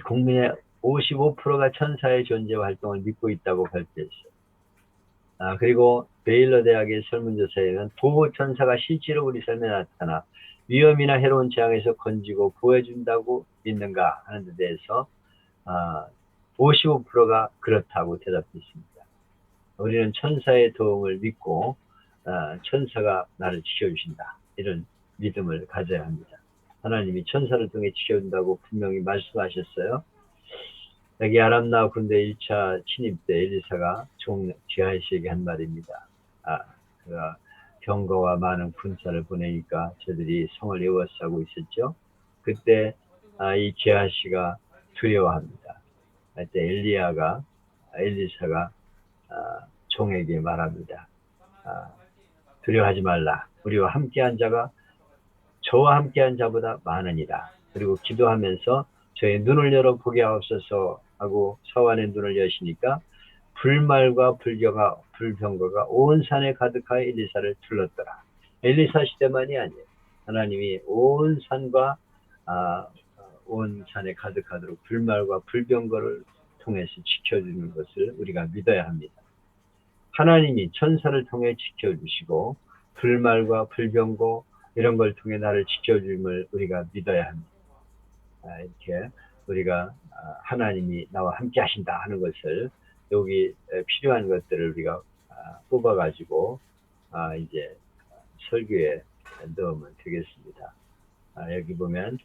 국민의 55%가 천사의 존재와 활동을 믿고 있다고 발표했어요. 그리고 베일러 대학의 설문조사에는 보호천사가 실제로 우리 삶에 나타나 위험이나 해로운 재앙에서 건지고 구해준다고 믿는가 하는 데 대해서 55%가 그렇다고 대답했습니다. 우리는 천사의 도움을 믿고 천사가 나를 지켜주신다. 이런 믿음을 가져야 합니다. 하나님이 천사를 통해 지켜준다고 분명히 말씀하셨어요. 여기 아람나 군대 1차 침입 때 엘리사가 종 지하시에게 한 말입니다. 그가 병거와 많은 군사를 보내니까 저들이 성을 에워싸고 있었죠. 그때 이 지하시가 두려워합니다. 그때 엘리사가 종에게 말합니다. 두려워하지 말라. 우리와 함께한 자가 저와 함께한 자보다 많으니라. 그리고 기도하면서 저의 눈을 열어 보게 하옵소서 하고 사환의 눈을 여시니까 불말과 불병거가 온 산에 가득하여 엘리사를 둘렀더라. 엘리사 시대만이 아니에요. 하나님이 온 산과 온 산에 가득하도록 불말과 불병거를 통해서 지켜주는 것을 우리가 믿어야 합니다. 하나님이 천사를 통해 지켜주시고 불말과 불병거 이런 걸 통해 나를 지켜줌을 우리가 믿어야 합니다. 이렇게 우리가 하나님이 나와 함께 하신다 하는 것을 여기 필요한 것들을 우리가 뽑아가지고 이제 설교에 넣으면 되겠습니다. 여기 보면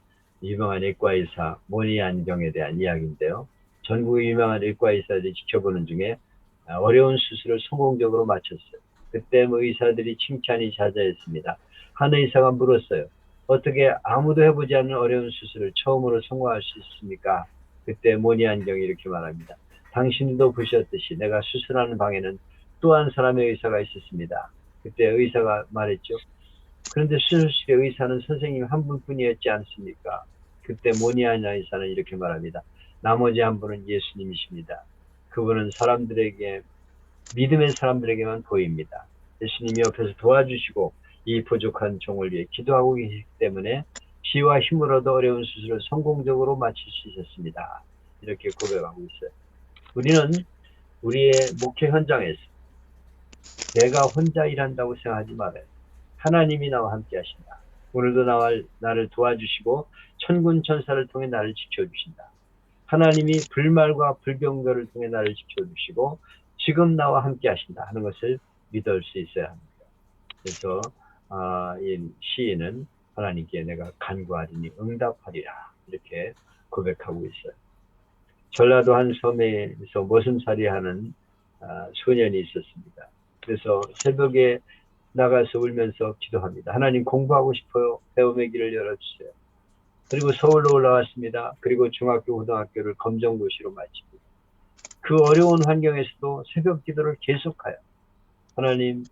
유명한 의과의사 모니 안경에 대한 이야기인데요. 전국의 유명한 의과의사들이 지켜보는 중에 어려운 수술을 성공적으로 마쳤어요. 그때 의사들이 칭찬이 자자했습니다. 한 의사가 물었어요. 어떻게 아무도 해보지 않는 어려운 수술을 처음으로 성공할 수 있습니까? 그때 모니 안경이 이렇게 말합니다. 당신도 보셨듯이 내가 수술하는 방에는 또 한 사람의 의사가 있었습니다. 그때 의사가 말했죠. 그런데 수술실의 의사는 선생님 한 분뿐이었지 않습니까? 그때 모니 안경 의사는 이렇게 말합니다. 나머지 한 분은 예수님이십니다. 그분은 사람들에게, 믿음의 사람들에게만 보입니다. 예수님이 옆에서 도와주시고 이 부족한 종을 위해 기도하고 계시기 때문에 지와 힘으로도 어려운 수술을 성공적으로 마칠 수 있었습니다. 이렇게 고백하고 있어요. 우리는 우리의 목회 현장에서 내가 혼자 일한다고 생각하지 말아요. 하나님이 나와 함께 하신다. 오늘도 나를 도와주시고 천군 천사를 통해 나를 지켜주신다. 하나님이 불말과 불경거를 통해 나를 지켜주시고 지금 나와 함께 하신다 하는 것을 믿을 수 있어야 합니다. 그래서 이 시인은 하나님께 내가 간구하리니 응답하리라 이렇게 고백하고 있어요. 전라도 한 섬에서 모슴살이 하는 소년이 있었습니다. 그래서 새벽에 나가서 울면서 기도합니다. 하나님 공부하고 싶어요. 배움의 길을 열어주세요. 그리고 서울로 올라왔습니다. 그리고 중학교, 고등학교를 검정고시로 마치고 그 어려운 환경에서도 새벽 기도를 계속하여 하나님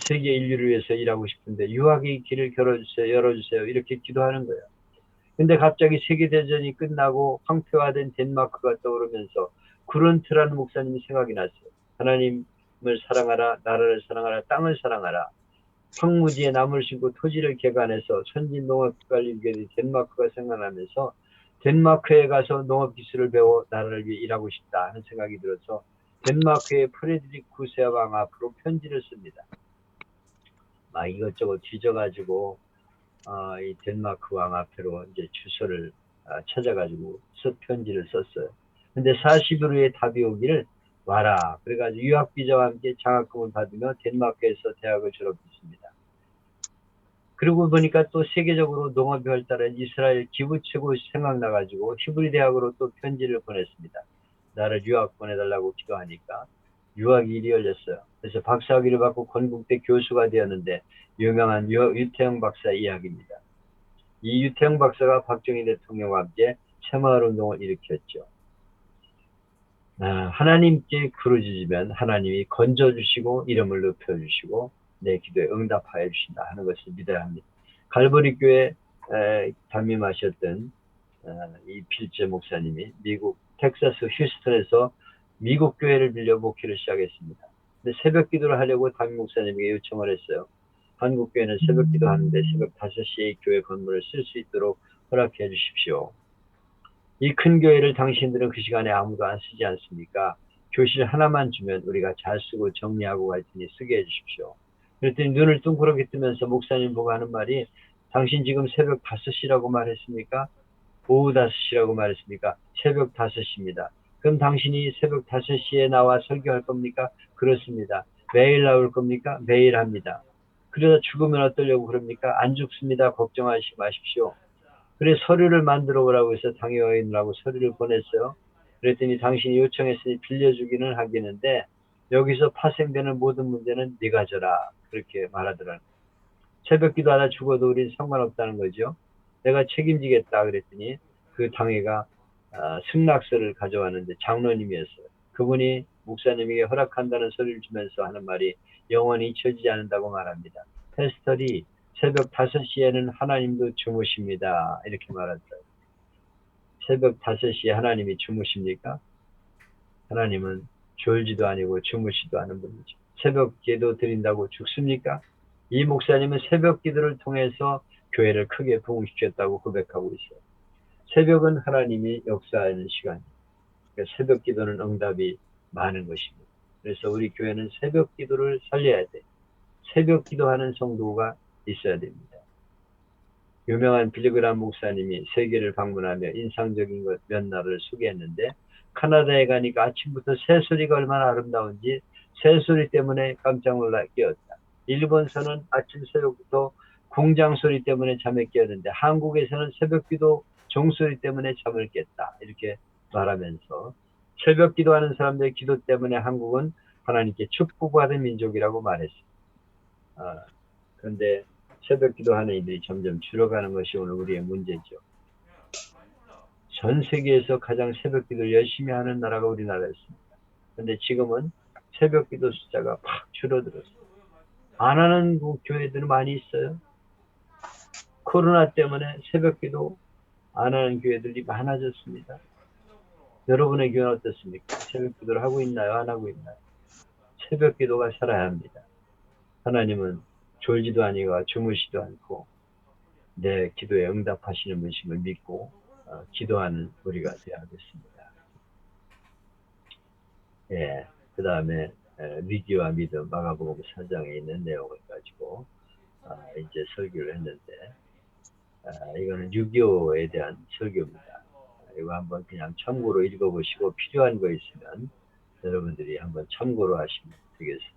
세계 인류를 위해서 일하고 싶은데 유학의 길을 열어주세요. 이렇게 기도하는 거예요. 근데 갑자기 세계대전이 끝나고 황폐화된 덴마크가 떠오르면서 구런트라는 목사님이 생각이 났어요. 하나님을 사랑하라, 나라를 사랑하라, 땅을 사랑하라. 황무지에 나무를 심고 토지를 개간해서 선진 농업국가를 이루게 된 덴마크가 생각나면서 덴마크에 가서 농업 기술을 배워 나라를 위해 일하고 싶다 하는 생각이 들어서 덴마크의 프레드릭 9세 왕 앞으로 편지를 씁니다. 막 이것저것 뒤져가지고 이 덴마크 왕 앞으로 이제 주소를 찾아가지고 편지를 썼어요. 근데 40일 후에 답이 오기를 와라. 그래가지고 유학비자와 함께 장학금을 받으며 덴마크에서 대학을 졸업했습니다. 그러고 보니까 또 세계적으로 농업이 발달한 이스라엘 기부체고 생각나가지고 히브리 대학으로 또 편지를 보냈습니다. 나를 유학 보내달라고 기도하니까 유학 일이 열렸어요. 그래서 박사학위를 받고 건국대 교수가 되었는데 유명한 유태영 박사 이야기입니다. 이 유태영 박사가 박정희 대통령과 함께 새마을운동을 일으켰죠. 하나님께 부르짖으면 하나님이 건져주시고 이름을 높여주시고 내 기도에 응답하여 주신다 하는 것을 믿어야 합니다. 갈보리 교회 담임하셨던 이 필재 목사님이 미국 텍사스 휴스턴에서 미국 교회를 빌려 목회를 시작했습니다. 근데 새벽 기도를 하려고 담임 목사님에게 요청을 했어요. 한국 교회는 새벽 기도하는데 새벽 5시에 교회 건물을 쓸 수 있도록 허락해 주십시오. 이 큰 교회를 당신들은 그 시간에 아무도 안 쓰지 않습니까? 교실 하나만 주면 우리가 잘 쓰고 정리하고 갈 테니 쓰게 해주십시오. 그랬더니 눈을 뚱그랗게 뜨면서 목사님 보고 하는 말이 당신 지금 새벽 5시라고 말했습니까? 오후 5시라고 말했습니까? 새벽 5시입니다. 그럼 당신이 새벽 5시에 나와 설교할 겁니까? 그렇습니다. 매일 나올 겁니까? 매일 합니다. 그러다 죽으면 어떠려고 그럽니까? 안 죽습니다. 걱정하지 마십시오. 그래 서류를 만들어 오라고 해서 당회에 있느라고 서류를 보냈어요. 그랬더니 당신이 요청했으니 빌려주기는 하겠는데 여기서 파생되는 모든 문제는 네가 져라. 그렇게 말하더라고요. 새벽 기도 하나 죽어도 우린 상관없다는 거죠. 내가 책임지겠다 그랬더니 그 당회가 승낙서를 가져왔는데 장로님이었어요. 그분이 목사님에게 허락한다는 소리를 주면서 하는 말이 영원히 잊혀지지 않는다고 말합니다. 패스터리 새벽 5시에는 하나님도 주무십니다. 이렇게 말하더라고요. 새벽 5시에 하나님이 주무십니까? 하나님은 졸지도 아니고 주무시도 않은 분이죠. 새벽 기도 드린다고 죽습니까? 이 목사님은 새벽 기도를 통해서 교회를 크게 부흥시켰다고 고백하고 있어요. 새벽은 하나님이 역사하는 시간입니다. 그러니까 새벽 기도는 응답이 많은 것입니다. 그래서 우리 교회는 새벽 기도를 살려야 돼. 새벽 기도하는 성도가 있어야 됩니다. 유명한 빌리그람 목사님이 세계를 방문하며 인상적인 것 몇 날을 소개했는데 카나다에 가니까 아침부터 새소리가 얼마나 아름다운지 새소리 때문에 깜짝 놀라 깨었다. 일본서는 아침 새벽부터 공장 소리 때문에 잠에 깨었는데 한국에서는 새벽기도 종소리 때문에 잠을 깼다. 이렇게 말하면서 새벽 기도하는 사람들의 기도 때문에 한국은 하나님께 축복받은 민족이라고 말했습니다. 그런데 새벽 기도하는 이들이 점점 줄어가는 것이 오늘 우리의 문제죠. 전 세계에서 가장 새벽 기도를 열심히 하는 나라가 우리나라였습니다. 그런데 지금은 새벽 기도 숫자가 팍 줄어들었어요. 안 하는 교회들은 많이 있어요. 코로나 때문에 새벽 기도 안 하는 교회들이 많아졌습니다. 여러분의 교회는 어떻습니까? 새벽 기도를 하고 있나요? 안 하고 있나요? 새벽 기도가 살아야 합니다. 하나님은 졸지도 아니고 주무시도 않고 내 기도에 응답하시는 분심을 믿고 기도하는 우리가 되어야겠습니다. 예, 그 다음에 위기와 믿음 마가복음 4장에 있는 내용을 가지고 이제 설교를 했는데 이거는 6.25에 대한 설교입니다. 이거 한번 그냥 참고로 읽어보시고 필요한 거 있으면 여러분들이 한번 참고로 하시면 되겠습니다.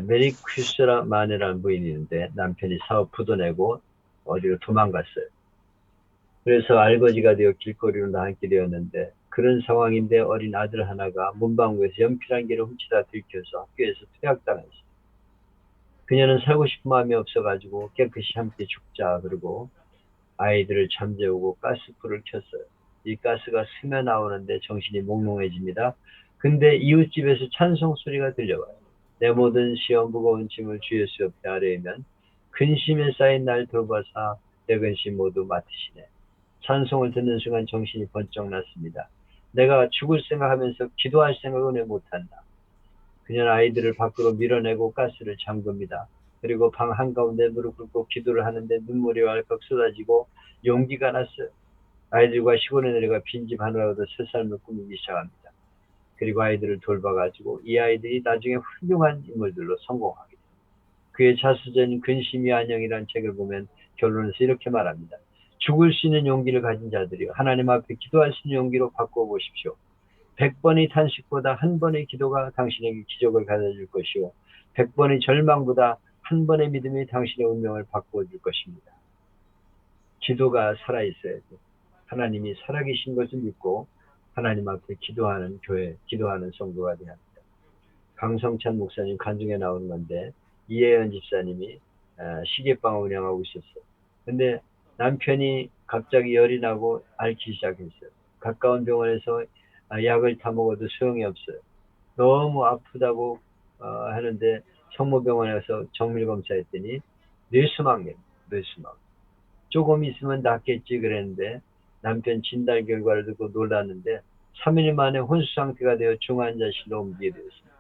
메리 퀴스라 마네라는 부인이 있는데 남편이 사업 부도내고 어디로 도망갔어요. 그래서 알거지가 되어 길거리로 나앉게 되었는데 그런 상황인데 어린 아들 하나가 문방구에서 연필 한 개를 훔치다 들켜서 학교에서 퇴학당했어요. 그녀는 살고 싶은 마음이 없어가지고 깨끗이 함께 죽자 그러고 아이들을 잠재우고 가스불을 켰어요. 이 가스가 스며 나오는데 정신이 몽롱해집니다. 근데 이웃집에서 찬송 소리가 들려와요. 내 모든 시험 무거운 짐을 주의 수 옆에 아뢰면 근심에 쌓인 날 돌봐사 내 근심 모두 맡으시네. 찬송을 듣는 순간 정신이 번쩍 났습니다. 내가 죽을 생각하면서 기도할 생각은 왜 못한다. 그녀는 아이들을 밖으로 밀어내고 가스를 잠급니다. 그리고 방 한가운데 무릎 꿇고 기도를 하는데 눈물이 왈칵 쏟아지고 용기가 났어요. 아이들과 시골에 내려가 빈집 하나라도 새 삶을 꾸미기 시작합니다. 그리고 아이들을 돌봐가지고 이 아이들이 나중에 훌륭한 인물들로 성공하게 됩니다. 그의 자수전 근심이 안녕이라는 책을 보면 결론에서 이렇게 말합니다. 죽을 수 있는 용기를 가진 자들이 하나님 앞에 기도할 수 있는 용기로 바꿔보십시오. 100번의 탄식보다 한 번의 기도가 당신에게 기적을 가져줄 것이요 100번의 절망보다 한 번의 믿음이 당신의 운명을 바꿔줄 것입니다. 기도가 살아있어야 돼. 하나님이 살아계신 것을 믿고 하나님 앞에 기도하는 교회, 기도하는 성도가 돼야 합니다. 강성찬 목사님 간증에 나오는 건데 이혜연 집사님이 시계방을 운영하고 있었어요. 근데 남편이 갑자기 열이 나고 앓기 시작했어요. 가까운 병원에서 약을 다 먹어도 소용이 없어요. 너무 아프다고 하는데 성모병원에서 정밀검사했더니 뇌수막염, 뇌수막. 조금 있으면 낫겠지 그랬는데 남편 진단 결과를 듣고 놀랐는데 3일 만에 혼수 상태가 되어 중환자실로 옮기게 되었습니다.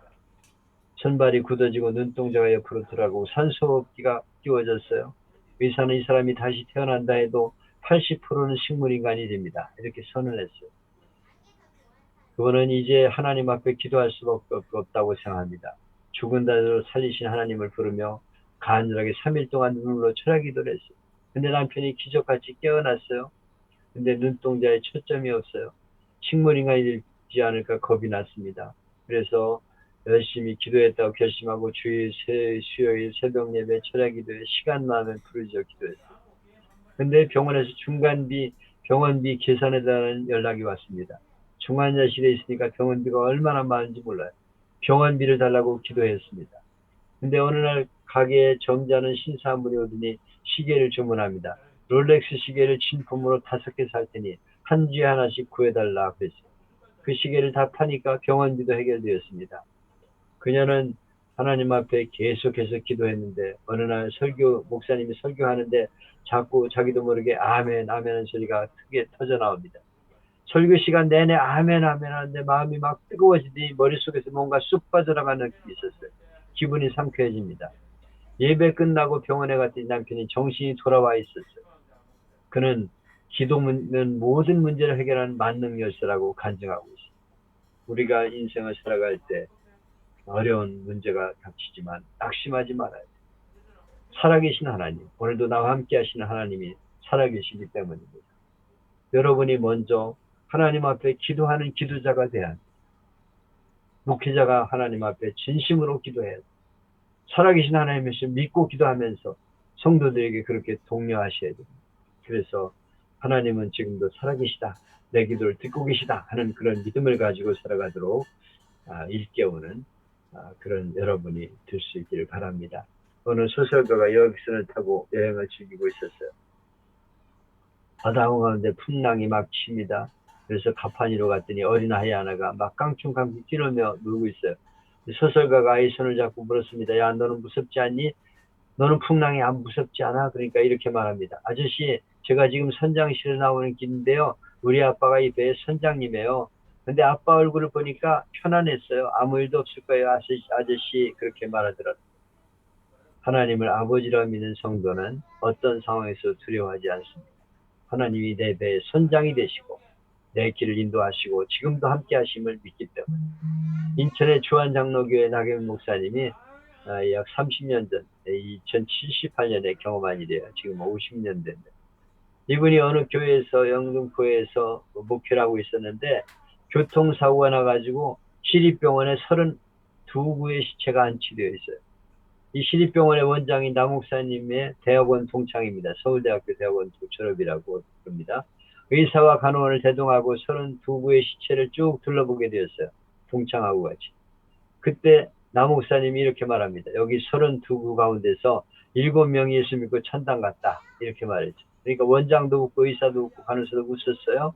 손발이 굳어지고 눈동자가 옆으로 돌아가고 산소호흡기가 끼워졌어요. 의사는 이 사람이 다시 태어난다 해도 80%는 식물인간이 됩니다. 이렇게 선언을 했어요. 그분은 이제 하나님 앞에 기도할 수밖에 없다고 생각합니다. 죽은 자를 살리신 하나님을 부르며 간절하게 3일 동안 눈물로 철야기도를 했어요. 근데 남편이 기적같이 깨어났어요. 근데 눈동자에 초점이 없어요. 식물인간이 되지 않을까 겁이 났습니다. 그래서 열심히 기도했다고 결심하고 주일 수요일 새벽 예배 철야기도에 시간 나면 부르짖어 기도했어요. 근데 병원에서 병원비 계산해달라는 연락이 왔습니다. 중환자실에 있으니까 병원비가 얼마나 많은지 몰라요. 병원비를 달라고 기도했습니다. 근데 어느 날 가게에 점잖은 신사 한 분이 오더니 시계를 주문합니다. 롤렉스 시계를 진품으로 5개 살 테니 한 주에 하나씩 구해달라 그랬어요. 그 시계를 다 파니까 병원비도 해결되었습니다. 그녀는 하나님 앞에 계속해서 기도했는데 어느 날 목사님이 설교하는데 자꾸 자기도 모르게 아멘 아멘 하는 소리가 크게 터져 나옵니다. 설교 시간 내내 아멘 아멘 하는데 마음이 막 뜨거워지더니 머릿속에서 뭔가 쑥 빠져나가는 느낌이 있었어요. 기분이 상쾌해집니다. 예배 끝나고 병원에 갔더니 남편이 정신이 돌아와 있었어요. 그는 기도는 모든 문제를 해결하는 만능 열쇠라고 간증하고 있습니다. 우리가 인생을 살아갈 때 어려운 문제가 닥치지만 낙심하지 말아야 돼요. 살아계신 하나님, 오늘도 나와 함께 하시는 하나님이 살아계시기 때문입니다. 여러분이 먼저 하나님 앞에 기도하는 기도자가 돼야 합니다. 목회자가 하나님 앞에 진심으로 기도해야 돼요. 살아계신 하나님을 믿고 기도하면서 성도들에게 그렇게 독려하셔야 됩니다. 그래서 하나님은 지금도 살아계시다, 내 기도를 듣고 계시다 하는 그런 믿음을 가지고 살아가도록 일깨우는 그런 여러분이 될 수 있기를 바랍니다. 어느 소설가가 여객선을 타고 여행을 즐기고 있었어요. 바다 가운데 풍랑이 막 칩니다. 그래서 가판위로 갔더니 어린아이 하나가 막 깡충깡충 뛰놀며 놀고 있어요. 소설가가 아이 손을 잡고 물었습니다. 야, 너는 무섭지 않니? 너는 풍랑이 안 무섭지 않아? 그러니까 이렇게 말합니다. 아저씨, 제가 지금 선장실에 나오는 길인데요. 우리 아빠가 이 배의 선장님이에요. 근데 아빠 얼굴을 보니까 편안했어요. 아무 일도 없을 거예요. 아저씨, 그렇게 말하더라고요. 하나님을 아버지라 믿는 성도는 어떤 상황에서 두려워하지 않습니다. 하나님이 내 배의 선장이 되시고 내 길을 인도하시고 지금도 함께 하심을 믿기 때문에 인천의 주한장로교회 나경 목사님이 약 30년 전 2078년에 경험한 일이에요. 지금 50년 됐는데 이분이 어느 교회에서 영등포에서 목회를 하고 있었는데 교통사고가 나가지고 시립병원에 32구의 시체가 안치되어 있어요. 이 시립병원의 원장이 남 목사님의 대학원 동창입니다. 서울대학교 대학원 졸업이라고 합니다. 의사와 간호원을 대동하고 32구의 시체를 쭉 둘러보게 되었어요. 동창하고 같이. 그때 남 목사님이 이렇게 말합니다. 여기 32구 가운데서 7명이 예수 믿고 천당 갔다. 이렇게 말했죠. 그러니까 원장도 웃고 의사도 웃고 간호사도 웃었어요.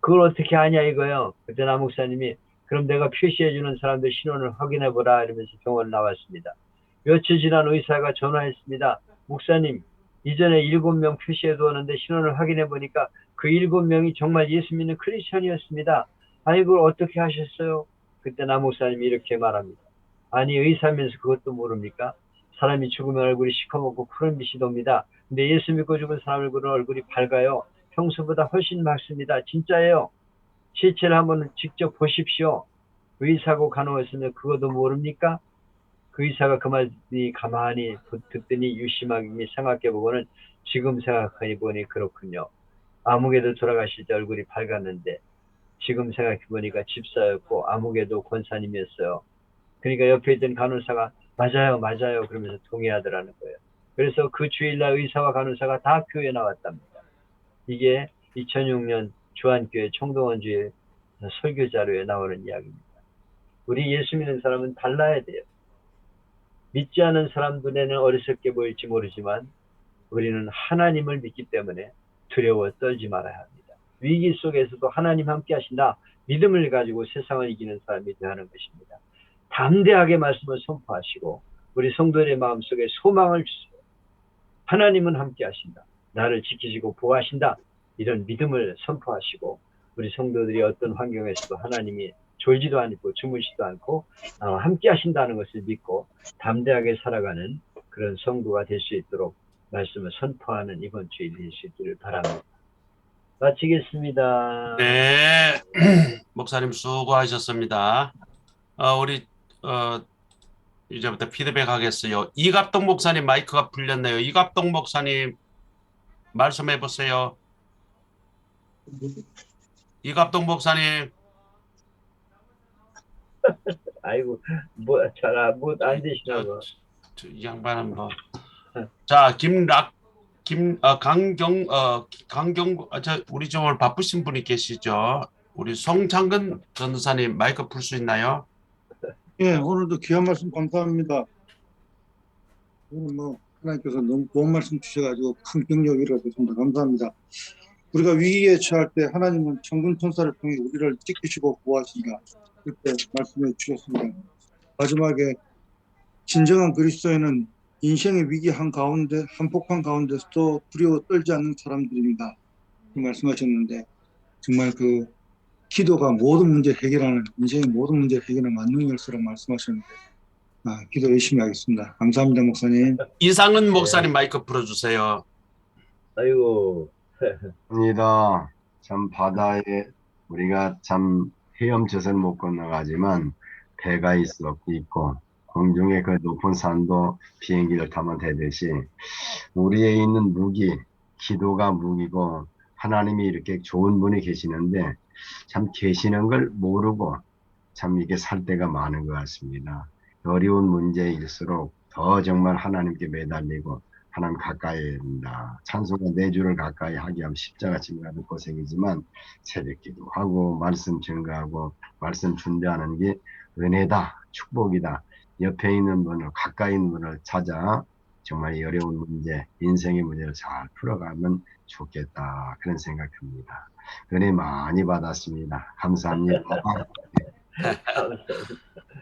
그걸 어떻게 아냐 이거요. 그때 남 목사님이 그럼 내가 표시해주는 사람들 신원을 확인해보라 이러면서 병원 나왔습니다. 며칠 지난 의사가 전화했습니다. 목사님, 이전에 7명 표시해두었는데 신원을 확인해보니까 그 7명이 정말 예수 믿는 크리스천이었습니다. 아니 그걸 어떻게 하셨어요? 그때 남 목사님이 이렇게 말합니다. 아니 의사면서 그것도 모릅니까? 사람이 죽으면 얼굴이 시커멓고 푸른 빛이 돕니다. 근데 예수 믿고 죽은 사람 얼굴이 밝아요. 평소보다 훨씬 맑습니다. 진짜예요. 실체를 한번 직접 보십시오. 의사고 간호했으면 그것도 모릅니까? 그 의사가 그 말이 가만히 듣더니 유심하게 생각해보고는 지금 생각해보니 그렇군요. 아무개도 돌아가실 때 얼굴이 밝았는데 지금 생각해보니까 집사였고 아무개도 권사님이었어요. 그러니까 옆에 있던 간호사가 맞아요 맞아요 그러면서 동의하더라는 거예요. 그래서 그 주일날 의사와 간호사가 다 교회에 나왔답니다. 이게 2006년 주한교회 청동원주의 설교 자료에 나오는 이야기입니다. 우리 예수 믿는 사람은 달라야 돼요. 믿지 않은 사람 눈에는 어리석게 보일지 모르지만 우리는 하나님을 믿기 때문에 두려워 떨지 말아야 합니다. 위기 속에서도 하나님 함께 하신다. 믿음을 가지고 세상을 이기는 사람이 되어야 하는 것입니다. 담대하게 말씀을 선포하시고 우리 성도들의 마음속에 소망을 주세요. 하나님은 함께 하신다. 나를 지키시고 보호하신다. 이런 믿음을 선포하시고 우리 성도들이 어떤 환경에서도 하나님이 졸지도 않고 주무시지도 않고 함께 하신다는 것을 믿고 담대하게 살아가는 그런 성도가 될 수 있도록 말씀을 선포하는 이번 주일이 될 수 있기를 바랍니다. 마치겠습니다. 네, 목사님 수고하셨습니다. 우리 이제부터 피드백 하겠어요. 이갑동 목사님 마이크가 풀렸네요. 이갑동 목사님 말씀해 보세요. 이갑동 목사님. 아이고 뭐 안 되시나 봐. 이 양반은 뭐. 자, 강경 우리 좀 오늘 바쁘신 분이 계시죠? 우리 송창근 전도사님 마이크 풀 수 있나요? 예, 오늘도 귀한 말씀 감사합니다. 오늘 하나님께서 너무 좋은 말씀 주셔가지고 큰 격려를 이루어졌습니다. 감사합니다. 우리가 위기에 처할 때 하나님은 천군 천사를 통해 우리를 지키시고 보호하시니까 그렇게 말씀해 주셨습니다. 마지막에 진정한 그리스도인은 인생의 위기 한폭한 가운데서도 두려워 떨지 않는 사람들입니다. 말씀하셨는데 정말 그 기도가 모든 문제 해결하는 인생의 모든 문제 해결하는 만능 열쇠라고 말씀하셨는데 기도 열심히 하겠습니다. 감사합니다, 목사님. 이상은 목사님 마이크 풀어주세요. 아이고. 입니다. 참 바다에 우리가 참 헤엄쳐서는 못 건너가지만 배가 있고 공중에 그 높은 산도 비행기를 타면 되듯이 우리에 있는 무기, 기도가 무기고 하나님이 이렇게 좋은 분이 계시는데 참 계시는 걸 모르고 참 이게 살 때가 많은 것 같습니다. 어려운 문제일수록 더 정말 하나님께 매달리고 하나님 가까이 합니다. 찬송가 4주를 가까이 하게 하면 십자가 지나가는 고생이지만 새벽기도 하고 말씀 증거하고 말씀 준비하는 게 은혜다, 축복이다. 옆에 있는 분을 가까이 있는 분을 찾아 정말 어려운 문제, 인생의 문제를 잘 풀어가면 좋겠다 그런 생각합니다. 은혜 많이 받았습니다. 감사합니다.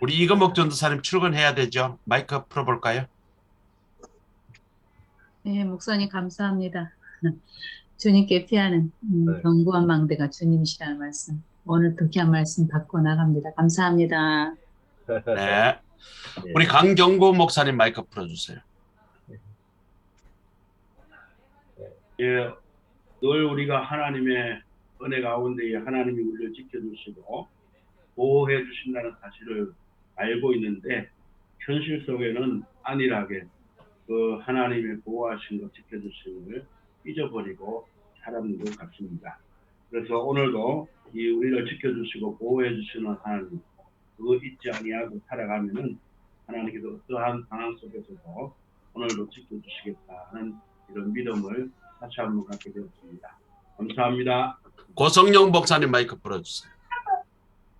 우리 이건복 전도사님 출근해야 되죠? 마이크 풀어볼까요? 네, 목사님 감사합니다. 주님께 피하는 네. 견고한 망대가 주님이시라는 말씀. 오늘도 귀한 말씀 받고 나갑니다. 감사합니다. 네. 예. 우리 강경구 목사님 마이크 풀어주세요. 예, 늘 우리가 하나님의 은혜 가운데 하나님이 우리를 지켜주시고 보호해 주신다는 사실을 알고 있는데 현실 속에는 안일하게 그 하나님의 보호하신 것 지켜주시는 걸 잊어버리고 살아는 것 같습니다. 그래서 오늘도 이 우리를 지켜주시고 보호해 주시는 하나님 그거 잊지 아니하고 살아가면은 하나님께서 어떠한 상황 속에서도 오늘도 지켜주시겠다는 이런 믿음을 다시 한번 갖게 되었습니다. 감사합니다. 고성영 목사님 마이크 풀어주세요.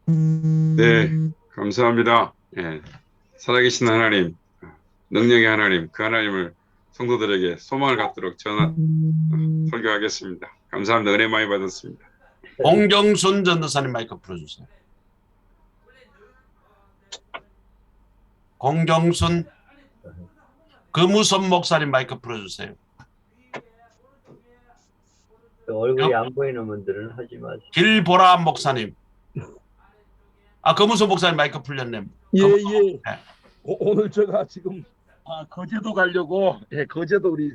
네, 감사합니다. 예, 살아계신 하나님, 능력의 하나님, 그 하나님을 성도들에게 소망을 갖도록 설교하겠습니다. 감사합니다. 은혜 많이 받았습니다. 공경순 전도사님 마이크 풀어주세요. 공경순 금우선 목사님 마이크 풀어주세요. 얼굴이 안 보이는 분들은 하지 마세요. 길보라 목사님. 아, 금우선 목사님 마이크 풀렸네. 예, 금우선. 예. 네. 오늘 제가 지금 거제도 가려고 거제도 우리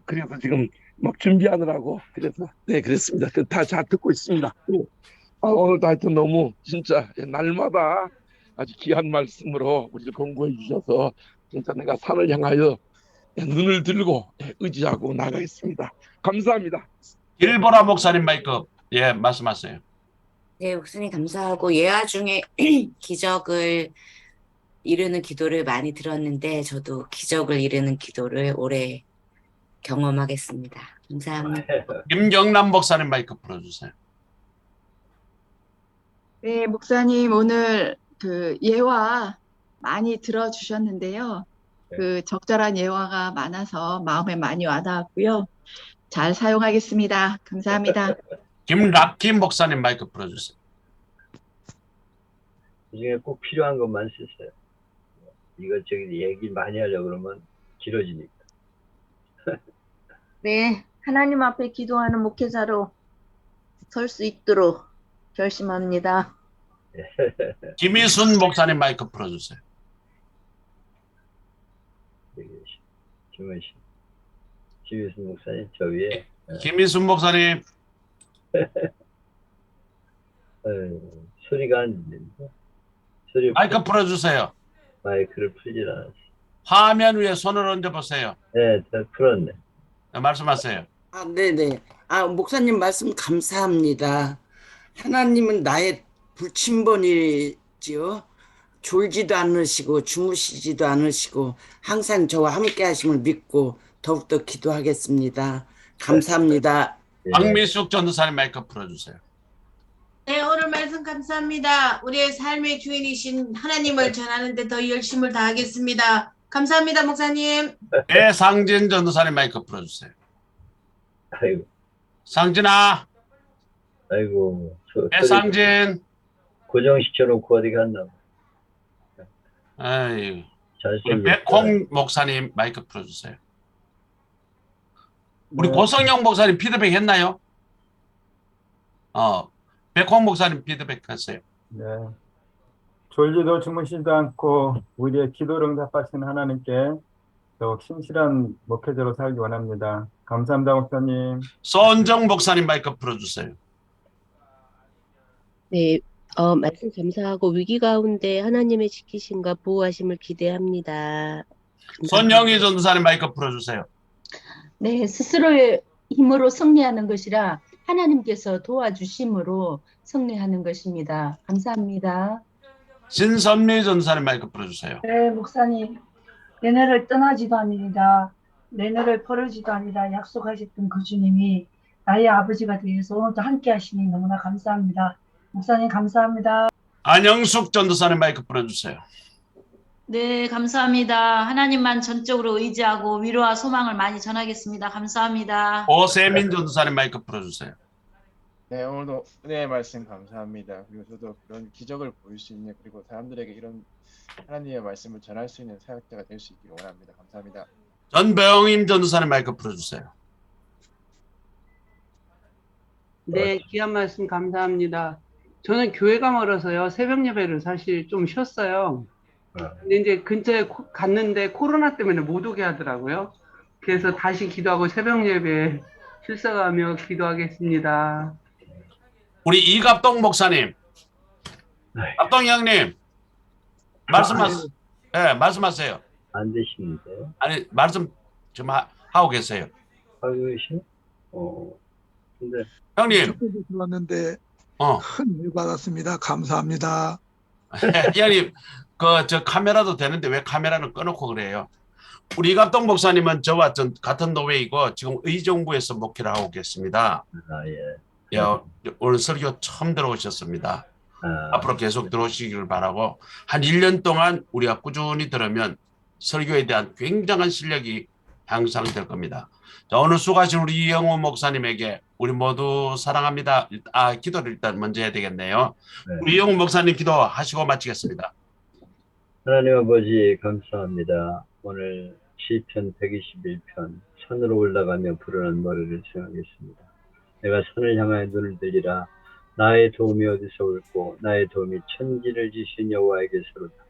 그래서 지금 막 준비하느라고 그래서 네 그랬습니다. 다 잘 듣고 있습니다. 오늘도 하여튼 너무 진짜 날마다 아주 귀한 말씀으로 우리를 공부해 주셔서 진짜 내가 산을 향하여 눈을 들고 의지하고 나가겠습니다. 감사합니다. 길보라 목사님 마이크 예 말씀하세요. 네, 목사님 감사하고 예화 중에 기적을 이루는 기도를 많이 들었는데 저도 기적을 이루는 기도를 오래 경험하겠습니다. 감사합니다. 김경남 목사님 마이크 풀어주세요. 네, 목사님 오늘 그 예화 많이 들어주셨는데요. 그 적절한 예화가 많아서 마음에 많이 와닿았고요. 잘 사용하겠습니다. 감사합니다. 김락희 목사님 마이크 풀어주세요. 그 중에 꼭 필요한 것만 쓰세요. 이것저것 얘기 많이 하려고 그러면 길어지니까. 네, 하나님 앞에 기도하는 목회자로 설 수 있도록 결심합니다. 김희순 목사님 마이크 풀어주세요. 김희순 목사님 저 위에. 김희순 목사님. 소리가 안 들린다. 마이크 풀어주세요. 마이크를 풀질 않았어. 화면 위에 손을 얹어보세요. 네, 다 풀었네. 네, 말씀하세요. 네네. 목사님 말씀 감사합니다. 하나님은 나의 불침번이지요. 졸지도 않으시고 주무시지도 않으시고 항상 저와 함께 하심을 믿고 더욱더 기도하겠습니다. 감사합니다. 박미숙 전도사님 마이크 풀어주세요. 네, 오늘 말씀 감사합니다. 우리의 삶의 주인이신 하나님을 전하는 데 더 열심을 다하겠습니다. 감사합니다, 목사님. 배상진 전도사님 마이크 풀어주세요. 아이고. 상진아. 아이고. 배상진. 고정시켜놓고 어디 갔나. 아이고. 우리 백홍 목사님 마이크 풀어주세요. 우리 고성영 목사님 피드백 했나요? 백홍 목사님 피드백 하세요. 네. 졸지도 주무시지도 않고 우리의 기도를 응답하신 하나님께 더욱 신실한 목회자로 살기 원합니다. 감사합니다, 목사님. 손정 목사님 마이크 풀어주세요. 네, 말씀 감사하고 위기 가운데 하나님의 지키심과 보호하심을 기대합니다. 손영희 전도사님 마이크 풀어주세요. 네, 스스로의 힘으로 승리하는 것이라 하나님께서 도와주심으로 승리하는 것입니다. 감사합니다. 신선미 전도사님 마이크 풀어주세요. 네, 목사님. 내내를 떠나지도 아니라 내내를 버리지도 아니라 약속하셨던 그 주님이 나의 아버지가 되어서 오늘도 함께 하시니 너무나 감사합니다. 목사님 감사합니다. 안영숙 전도사님 마이크 풀어주세요. 네, 감사합니다. 하나님만 전적으로 의지하고 위로와 소망을 많이 전하겠습니다. 감사합니다. 오세민 전도사님 마이크 풀어주세요. 네, 오늘도 은혜의 말씀 감사합니다. 그리고 저도 그런 기적을 보일 수 있는 그리고 사람들에게 이런 하나님의 말씀을 전할 수 있는 사역자가 될 수 있기를 원합니다. 감사합니다. 전병임 전도사님 마이크 풀어주세요. 네, 귀한 말씀 감사합니다. 저는 교회가 멀어서요, 새벽 예배를 사실 좀 쉬었어요. 근데 이제 근처에 갔는데 코로나 때문에 못 오게 하더라고요. 그래서 다시 기도하고 새벽 예배 출석하며 기도하겠습니다. 우리 이갑동 목사님, 갑동 형님, 말씀하세요. 안 되시는데. 아니 말씀 좀 하고 계세요. 하고 계시네? 근데 형님. 들었는데 큰 일 받았습니다. 감사합니다. 형님, 저 카메라도 되는데 왜 카메라는 꺼놓고 그래요? 우리 이갑동 목사님은 저와 같은 노회이고 지금 의정부에서 목회를 하고 계십니다. 예, 오늘 설교 처음 들어오셨습니다. 앞으로 계속 들어오시기를 바라고 한 1년 동안 우리가 꾸준히 들으면 설교에 대한 굉장한 실력이 향상될 겁니다. 자, 오늘 수고하신 우리 이영호 목사님에게 우리 모두 사랑합니다. 기도를 일단 먼저 해야 되겠네요. 네. 우리 이영호 목사님 기도하시고 마치겠습니다. 하나님 아버지 감사합니다. 오늘 시편 121편 산으로 올라가며 부르는 노래를 수행하겠습니다. 내가 산을 향하여 눈을 들리라. 나의 도움이 어디서 올고 나의 도움이 천지를 지신 여호와에게서로다.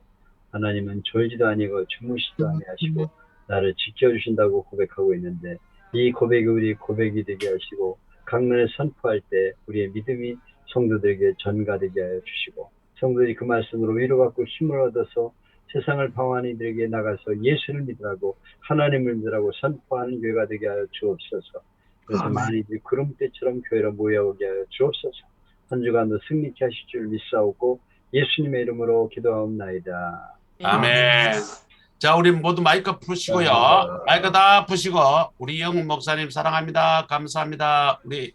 하나님은 졸지도 아니고 주무시지도 아니하시고 나를 지켜주신다고 고백하고 있는데 이 고백이 우리 고백이 되게 하시고 강론에 선포할 때 우리의 믿음이 성도들에게 전가되게 하여 주시고 성도들이 그 말씀으로 위로받고 힘을 얻어서 세상을 방황하는 이들에게 나가서 예수를 믿으라고 하나님을 믿으라고 선포하는 교회가 되게 하여 주옵소서. 그래서 많은 이들이 구름대처럼 교회로 모여오게 하여 주옵소서. 한 주간도 승리케 하실 줄 믿사오고 예수님의 이름으로 기도하옵나이다. 아멘. 자, 우리 모두 마이크 푸시고요. 마이크 다 푸시고 우리 이영훈 목사님 사랑합니다. 감사합니다. 우리